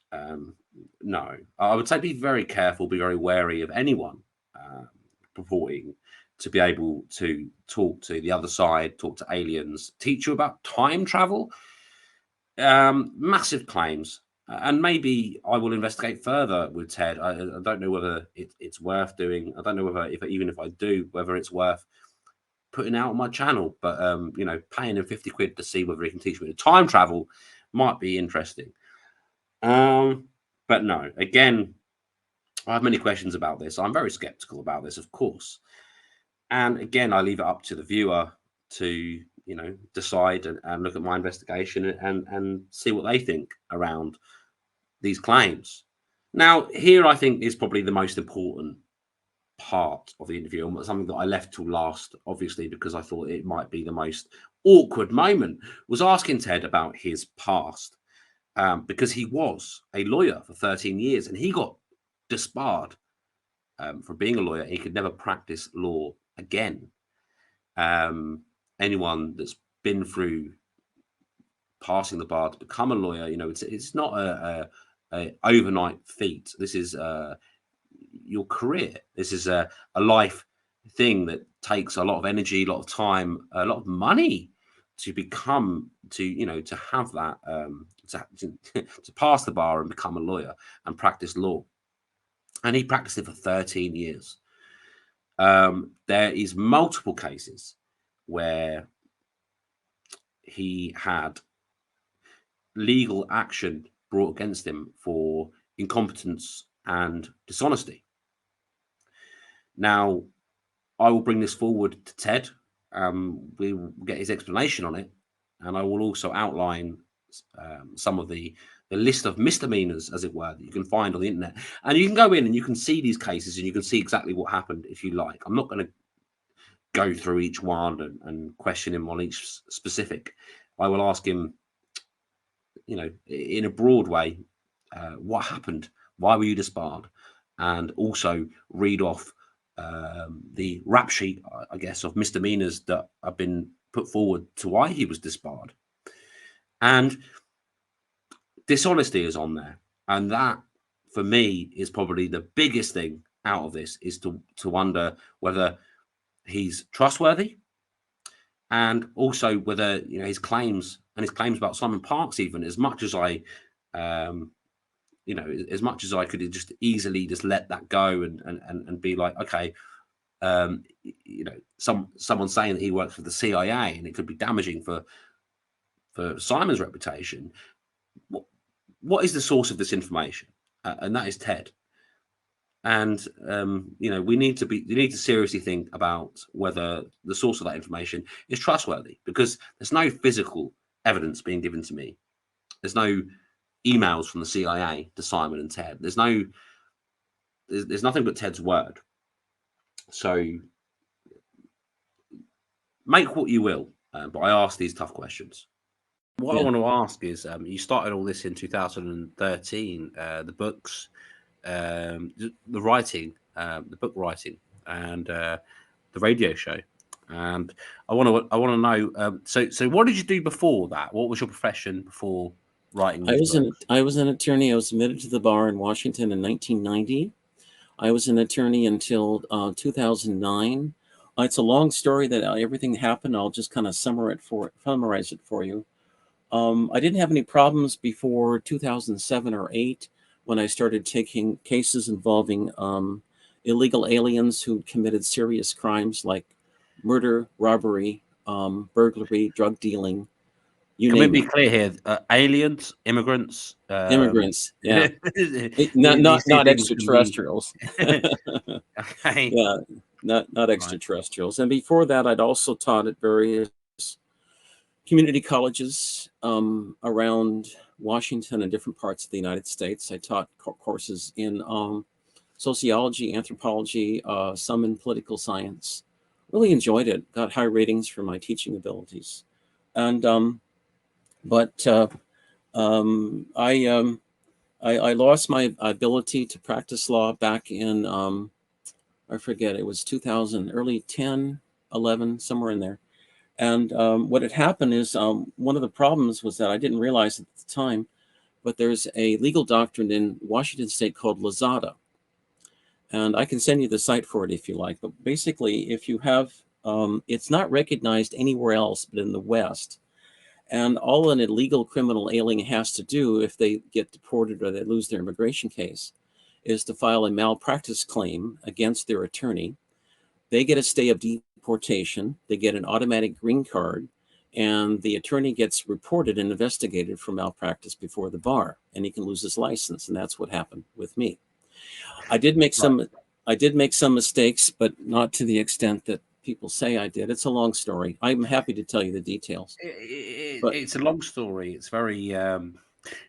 No. I would say be very careful, be very wary of anyone purporting to be able to talk to the other side, talk to aliens, teach you about time travel. Massive claims. And maybe I will investigate further with Ted. I don't know whether it's worth doing. I don't know whether, even if I do, whether it's worth putting out on my channel. But paying him 50 quid to see whether he can teach me to time travel might be interesting. But no, again, I have many questions about this. I'm very skeptical about this, of course. And again, I leave it up to the viewer to decide and look at my investigation and see what they think around these claims. Now, here I think is probably the most important part of the interview, and something that I left till last, obviously, because I thought it might be the most awkward moment, was asking Ted about his past, because he was a lawyer for 13 years and he got disbarred for being a lawyer. He could never practice law again. Anyone that's been through passing the bar to become a lawyer, it's not a overnight feat. This is your career. This is a life thing that takes a lot of energy, a lot of time, a lot of money to become, to have that, to pass the bar and become a lawyer and practice law. And he practiced it for 13 years. There is multiple cases where he had legal action brought against him for incompetence and dishonesty. Now, I will bring this forward to Ted. We will get his explanation on it, and I will also outline some of the list of misdemeanors, as it were, that you can find on the internet. And you can go in and you can see these cases and you can see exactly what happened if you like. I'm not going to go through each one and question him on each specific. I will ask him, in a broad way, what happened? Why were you disbarred? And also read off the rap sheet, I guess, of misdemeanors that have been put forward to why he was disbarred. And dishonesty is on there. And that, for me, is probably the biggest thing out of this, is to wonder whether he's trustworthy, and also whether his claims about Simon Parkes, even as much as I as much as I could just easily just let that go and be like, okay, someone saying that he works for the CIA and it could be damaging for Simon's reputation. What is the source of this information? And that is Ted. And we need to seriously think about whether the source of that information is trustworthy, because there's no physical evidence being given to me. There's no emails from the CIA to Simon and Ted. There's nothing but Ted's word. So make what you will, but I ask these tough questions. What I want to ask is, you started all this in 2013, the books, the writing, the book writing, and the radio show. And I want to know. So what did you do before that? What was your profession before writing? I was an attorney. I was admitted to the bar in Washington in 1990. I was an attorney until 2009. It's a long story that everything happened. I'll just kind of summarize it for you. I didn't have any problems before 2007 or 8, when I started taking cases involving illegal aliens who committed serious crimes like murder, robbery, burglary, drug dealing. Can we be clear here? Aliens, immigrants, immigrants, yeah, not extraterrestrials. Okay. Yeah, not extraterrestrials. Right. And before that, I'd also taught at various community colleges around Washington and different parts of the United States. I taught courses in sociology, anthropology, some in political science. Really enjoyed it. Got high ratings for my teaching abilities. And but I lost my ability to practice law back in, I forget, it was 2000, early 10, 11, somewhere in there. And what had happened is one of the problems was that I didn't realize at the time, but there's a legal doctrine in Washington State called Lozada. And I can send you the site for it if you like. But basically, if you have, it's not recognized anywhere else but in the West. And all an illegal criminal alien has to do if they get deported or they lose their immigration case is to file a malpractice claim against their attorney. They get a stay of deportation, they get an automatic green card, and the attorney gets reported and investigated for malpractice before the bar, and he can lose his license. And that's what happened with me. I did make Right. some mistakes, but not to the extent that people say I did. It's a long story. I'm happy to tell you the details. But It's a long story. It's very.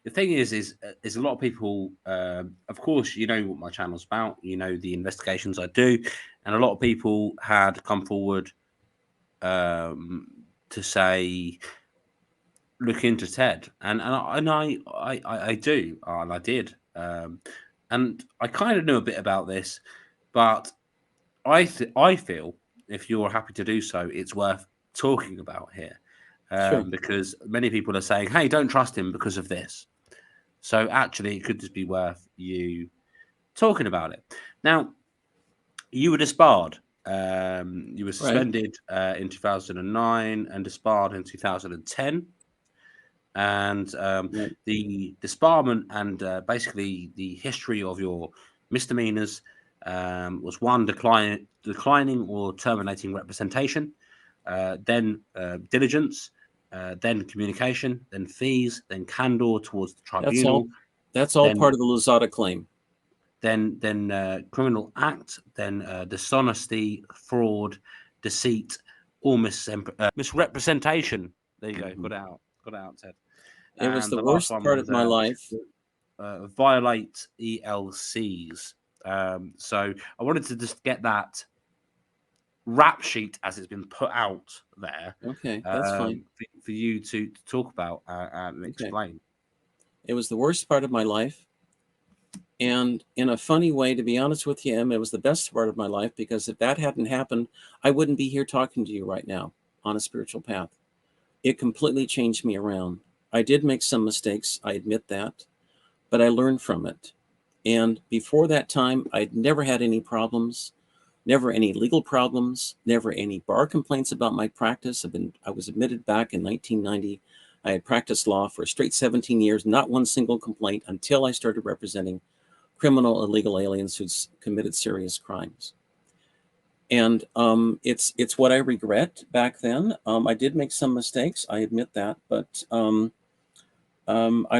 The thing is a lot of people. Of course, you know what my channel's about. You know the investigations I do, and a lot of people had come forward to say, look into Ted, and I do, and I did, and I kind of knew a bit about this, but I feel if you're happy to do so, it's worth talking about here, sure, because many people are saying, "Hey, don't trust him because of this." So actually, it could just be worth you talking about it. Now, you were disbarred. You were right, suspended in 2009 and disbarred in 2010. And right. the disbarment and basically the history of your misdemeanors was one, declining or terminating representation, then diligence, then communication, then fees, then candor towards the That's all. tribunal, That's all then part of the Lozada claim. criminal act, then dishonesty, fraud, deceit, or misrepresentation. There you go. Mhm. Got it out, Ted. It was And the the last worst one part was of my life. violate ELCs. So I wanted to just get that rap sheet as it's been put out there Okay, that's fine. for you to talk about and Okay. explain. It was the worst part of my life. And in a funny way, to be honest with you, Em, it was the best part of my life because if that hadn't happened, I wouldn't be here talking to you right now on a spiritual path. It completely changed me around. I did make some mistakes, I admit that, but I learned from it. And before that time, I'd never had any problems, never any legal problems, never any bar complaints about my practice. I was admitted back in 1990. I had practiced law for a straight 17 years, not one single complaint until I started representing criminal illegal aliens who's committed serious crimes. And it's what I regret back then. I did make some mistakes, I admit that, but I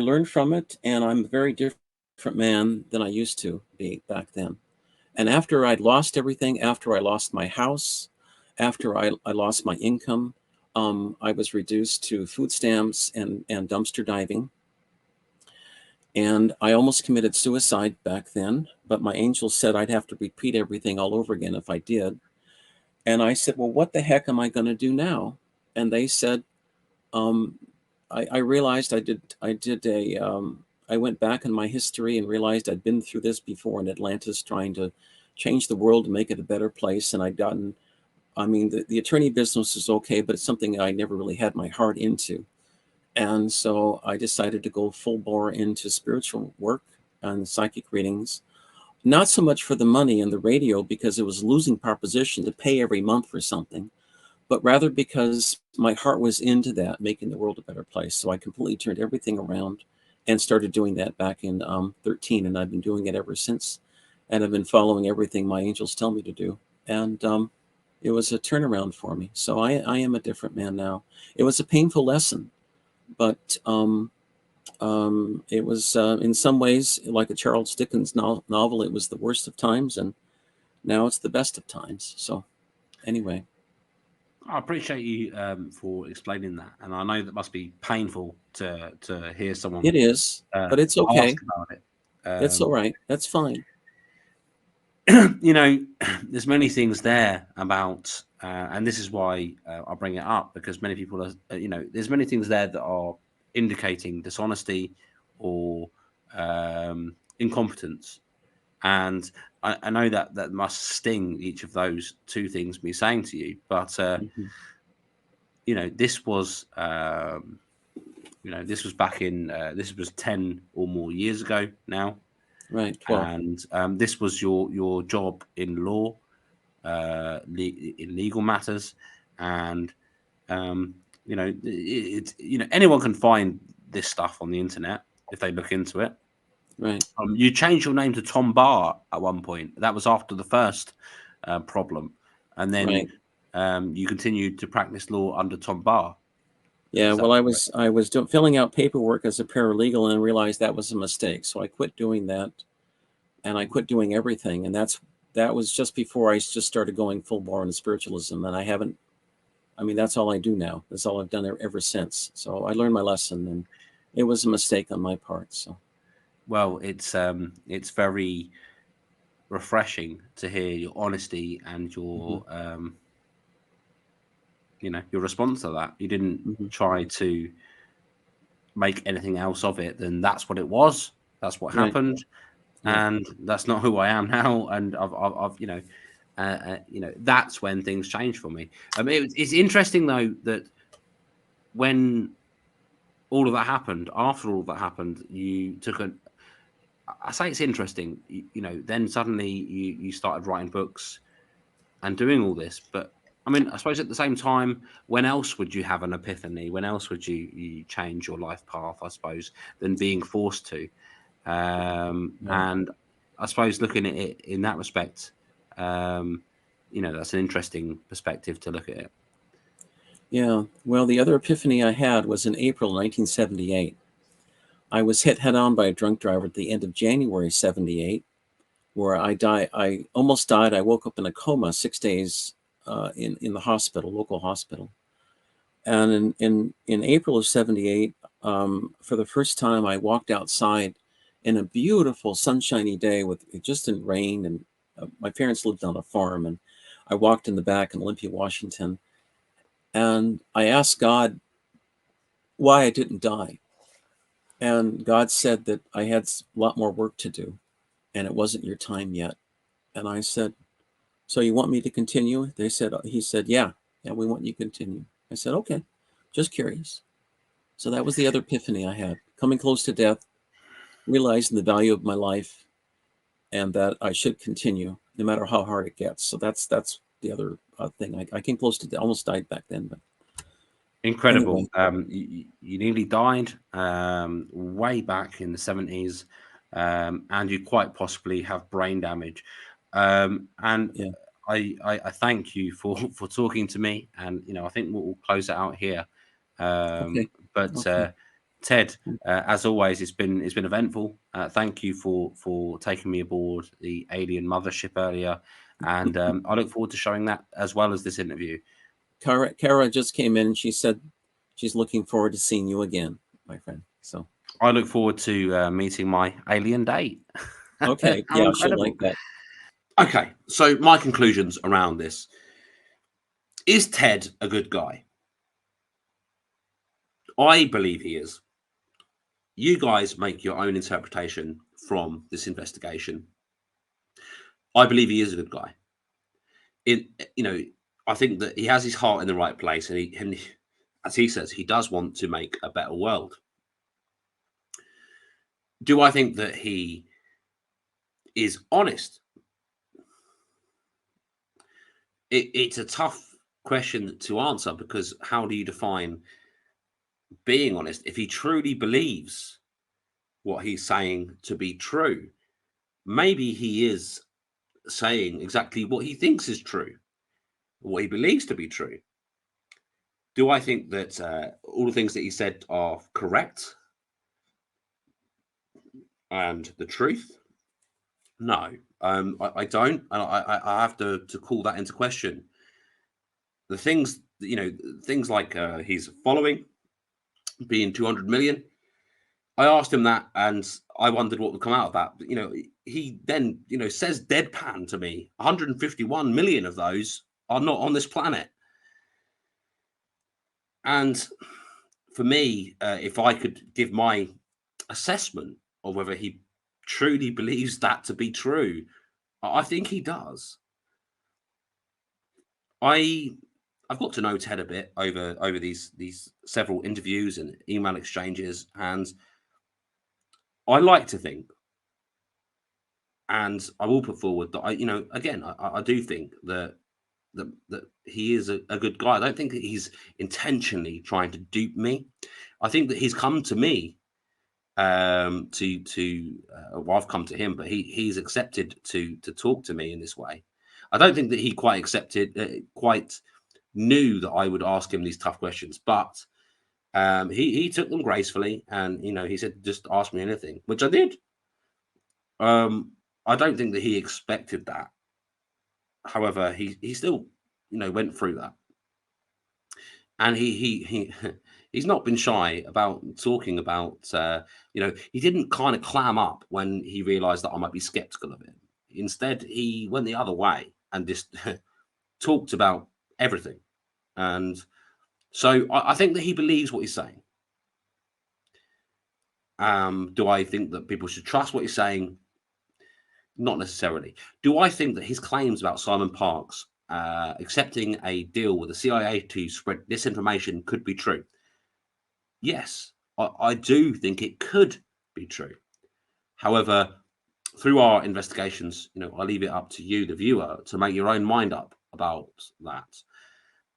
learned from it, and I'm a very different man than I used to be back then. And after I'd lost everything, after I lost my house, after I lost my income, I was reduced to food stamps and dumpster diving. And I almost committed suicide back then, but my angel said I'd have to repeat everything all over again if I did. And I said, well, what the heck am I going to do now? And they said, um, I realized I went back in my history and realized I'd been through this before in Atlantis, trying to change the world to make it a better place. And the attorney business is okay, but it's something I never really had my heart into. And so I decided to go full bore into spiritual work and psychic readings, not so much for the money and the radio because it was a losing proposition to pay every month for something, but rather because my heart was into that, making the world a better place. So I completely turned everything around and started doing that back in 13, and I've been doing it ever since. And I've been following everything my angels tell me to do. And it was a turnaround for me. So I am a different man now. It was a painful lesson, but it was in some ways like a Charles Dickens novel. It was the worst of times, and now it's the best of times. So anyway. I appreciate you for explaining that, and I know that must be painful to hear someone It is, uh, but it's ask okay. about it. It's all right. That's fine. You know, there's many things there about, and this is why I bring it up because many people are, there's many things there that are indicating dishonesty or incompetence. And I know that that must sting, each of those two things me saying to you, but Mhm. you know, this was this was back in this was 10 or more years ago now, Right, 12. and this was your job in law, in legal matters, and anyone can find this stuff on the internet if they look into it. Right, You changed your name to Tom Barr at one point. That was after the first problem, and then right. you continued to practice law under Tom Barr. Yeah, Is that well, I correct? was filling out paperwork as a paralegal and realized that was a mistake. So I quit doing that, and I quit doing everything. And that was just before I just started going full bore into spiritualism. And I haven't. I mean, that's all I do now. That's all I've done ever since. So I learned my lesson, and it was a mistake on my part. So Well, it's very refreshing to hear your honesty and hmm your response to that. You didn't hmm try to make anything else of it than that's what it was. That's what right, happened, yeah, and that's not who I am now. And I've that's when things changed for me. It's interesting though that when all of that happened, after all that happened, you took a. I say it's interesting. Then suddenly you started writing books and doing all this, but I mean, I suppose at the same time, when else would you have an epiphany? When else would you change your life path? I suppose than being forced to. right. And I suppose looking at it in that respect, that's an interesting perspective to look at it. Yeah. Well, the other epiphany I had was in April 1978. I was hit head on by a drunk driver at the end of January 78, where I died. I almost died. I woke up in a coma 6 days in the hospital, local hospital. And in April of 78, for the first time, I walked outside in a beautiful sunshiny day with it just didn't rain. And my parents lived on a farm. And I walked in the back in Olympia, Washington. And I asked God why I didn't die. And God said that I had a lot more work to do and it wasn't your time yet. And I said, so you want me to continue? He said, yeah, we want you to continue. I said, okay, just curious. So that was the other epiphany I had, coming close to death, realizing the value of my life and that I should continue no matter how hard it gets. So that's the other thing. I came close to almost died back then, but anyway, Incredible. You nearly died way back in the 70s, and you quite possibly have brain damage. And yeah, I thank you for for talking to me, and I think we'll close it out here. okay, But okay. Ted, as always, it's been eventful. Thank you for taking me aboard the alien mothership earlier, and I look forward to showing that as well as this interview. Kara just came in and she said she's looking forward to seeing you again, my friend. So, I look forward to meeting my alien date. okay. How Yeah, she'll incredible. like that. Okay, so my conclusions around this. Is Ted a good guy? I believe he is. You guys make your own interpretation from this investigation. I believe he is a good guy. It, I think that he has his heart in the right place, and as he says, he does want to make a better world. Do I think that he is honest? It's a tough question to answer because how do you define being honest? If he truly believes what he's saying to be true, maybe he is saying exactly what he thinks is true, what he believes to be true. Do I think that all the things that he said are correct and the truth? No, I don't, and I have to call that into question. The things, things like his following being 200 million. I asked him that, and I wondered what would come out of that. But, he then, says deadpan to me, 151 million of those are not on this planet. And for me, if I could give my assessment of whether he truly believes that to be true, I think he does. I've got to know Ted a bit over these several interviews and email exchanges, and I like to think, and I will put forward that again, I do think that he is a good guy. I don't think that he's intentionally trying to dupe me. I think that he's come to me well, I've come to him, but he's accepted to talk to me in this way. I don't think that he quite knew that I would ask him these tough questions, but he took them gracefully, and he said, just ask me anything, which I did. I don't think that he expected that. However, he still went through that, and he's not been shy about talking about he didn't kind of clam up when he realized that I might be skeptical of him. Instead, he went the other way and just talked about everything. And so I think that he believes what he's saying. Do I think that people should trust what he's saying? Not necessarily. Do I think that his claims about Simon Parkes accepting a deal with the CIA to spread disinformation could be true? Yes, I do think it could be true. However, through our investigations, I leave it up to you, the viewer, to make your own mind up about that.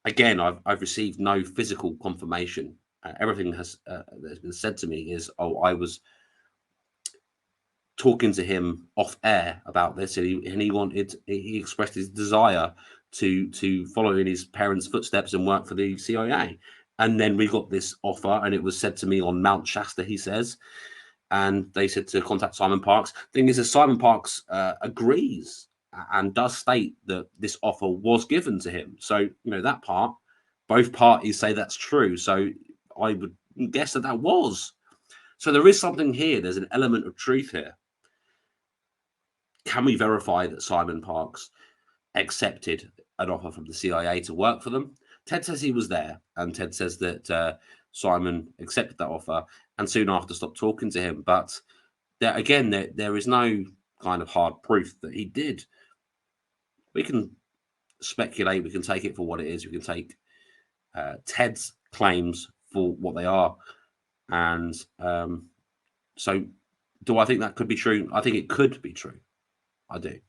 Again, I've received no physical confirmation. Everything that's been said to me is, I was talking to him off air about this, and he expressed his desire to follow in his parents' footsteps and work for the CIA. And then we got this offer, and it was said to me on Mount Shasta, he says, and they said to contact Simon Parkes. Thing is, Simon Parkes agrees and does state that this offer was given to him. So, that part, both parties say that's true. So I would guess that was. So there is something here. There's an element of truth here. Can we verify that Simon Parkes accepted an offer from the CIA to work for them? Ted says he was there, and Ted says that Simon accepted that offer and soon after stopped talking to him. But there is no kind of hard proof that he did. We can speculate. We can take it for what it is. We can take Ted's claims for what they are. And so do I think that could be true? I think it could be true. I do.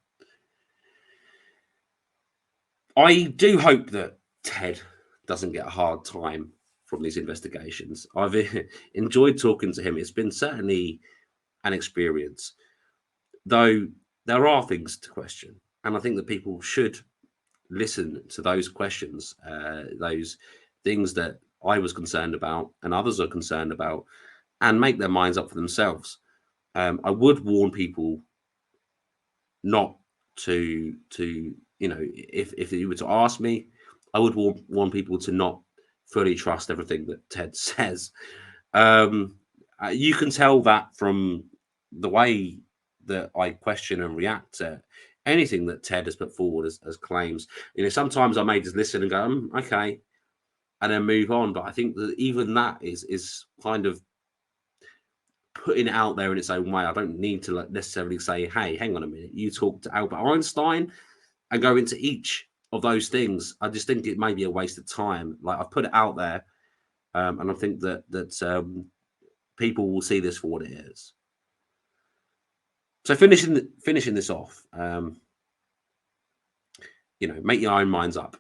I do hope that Ted doesn't get a hard time from these investigations. I've enjoyed talking to him. It's been certainly an experience, though there are things to question. And I think that people should listen to those questions, those things that I was concerned about and others are concerned about, and make their minds up for themselves. I would warn people not to if you were to ask me, I would warn people to not fully trust everything that Ted says. You can tell that from the way that I question and react to anything that Ted has put forward as claims. Sometimes I may just listen and go, okay, and then move on. But I think that even that is kind of putting it out there in its own way. I don't need to necessarily say, hey, hang on a minute, you talk to Albert Einstein and go into each of those things. I just think it may be a waste of time. Like, I've put it out there, and I think that people will see this for what it is. So finishing this off, make your own minds up.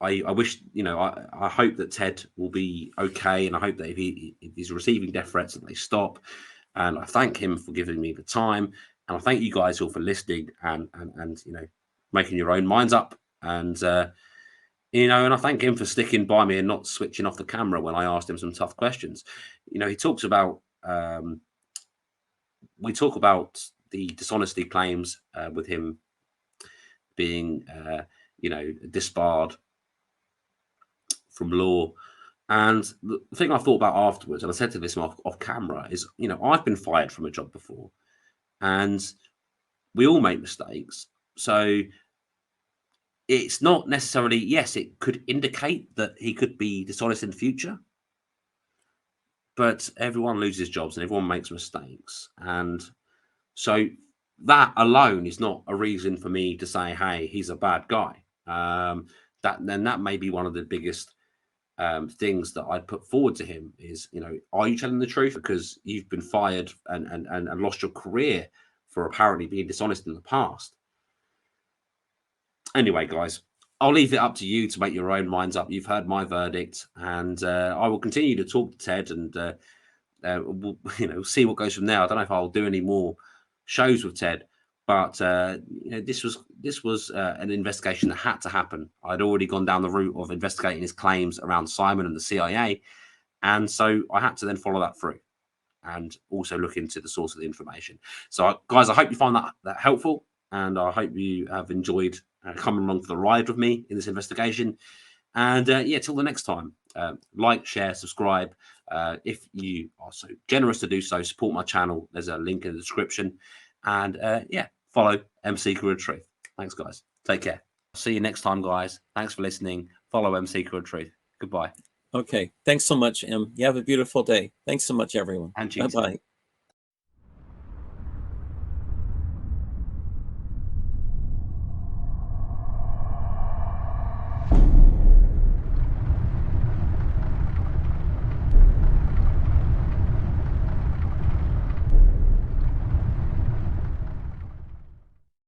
I wish, I hope that Ted will be okay, and I hope that if he's receiving death threats, that they stop. And I thank him for giving me the time, and I thank you guys all for listening and making your own minds up. And and I thank him for sticking by me and not switching off the camera when I asked him some tough questions. He talks about we talk about the dishonesty claims with him being disbarred from law. And the thing I thought about afterwards, and I said to this off camera, is, I've been fired from a job before, and we all make mistakes. So it's not necessarily, yes, it could indicate that he could be dishonest in the future, but everyone loses jobs and everyone makes mistakes. And so that alone is not a reason for me to say, hey, he's a bad guy. That may be one of the biggest things that I'd put forward to him is, are you telling the truth? Because you've been fired and lost your career for apparently being dishonest in the past. Anyway, guys, I'll leave it up to you to make your own minds up. You've heard my verdict, and I will continue to talk to Ted, and we'll, see what goes from there. I don't know if I'll do any more shows with Ted, but this was an investigation that had to happen. I'd already gone down the route of investigating his claims around Simon and the CIA, and so I had to then follow that through and also look into the source of the information. So, guys, I hope you find that helpful, and I hope you have enjoyed coming along for the ride with me in this investigation. And till the next time, like, share, subscribe. If you are so generous to do so, support my channel. There's a link in the description. And follow MC Career Truth. Thanks, guys. Take care. See you next time, guys. Thanks for listening. Follow MC Career Truth. Goodbye. Okay. Thanks so much, Em. You have a beautiful day. Thanks so much, everyone. And you. Bye-bye.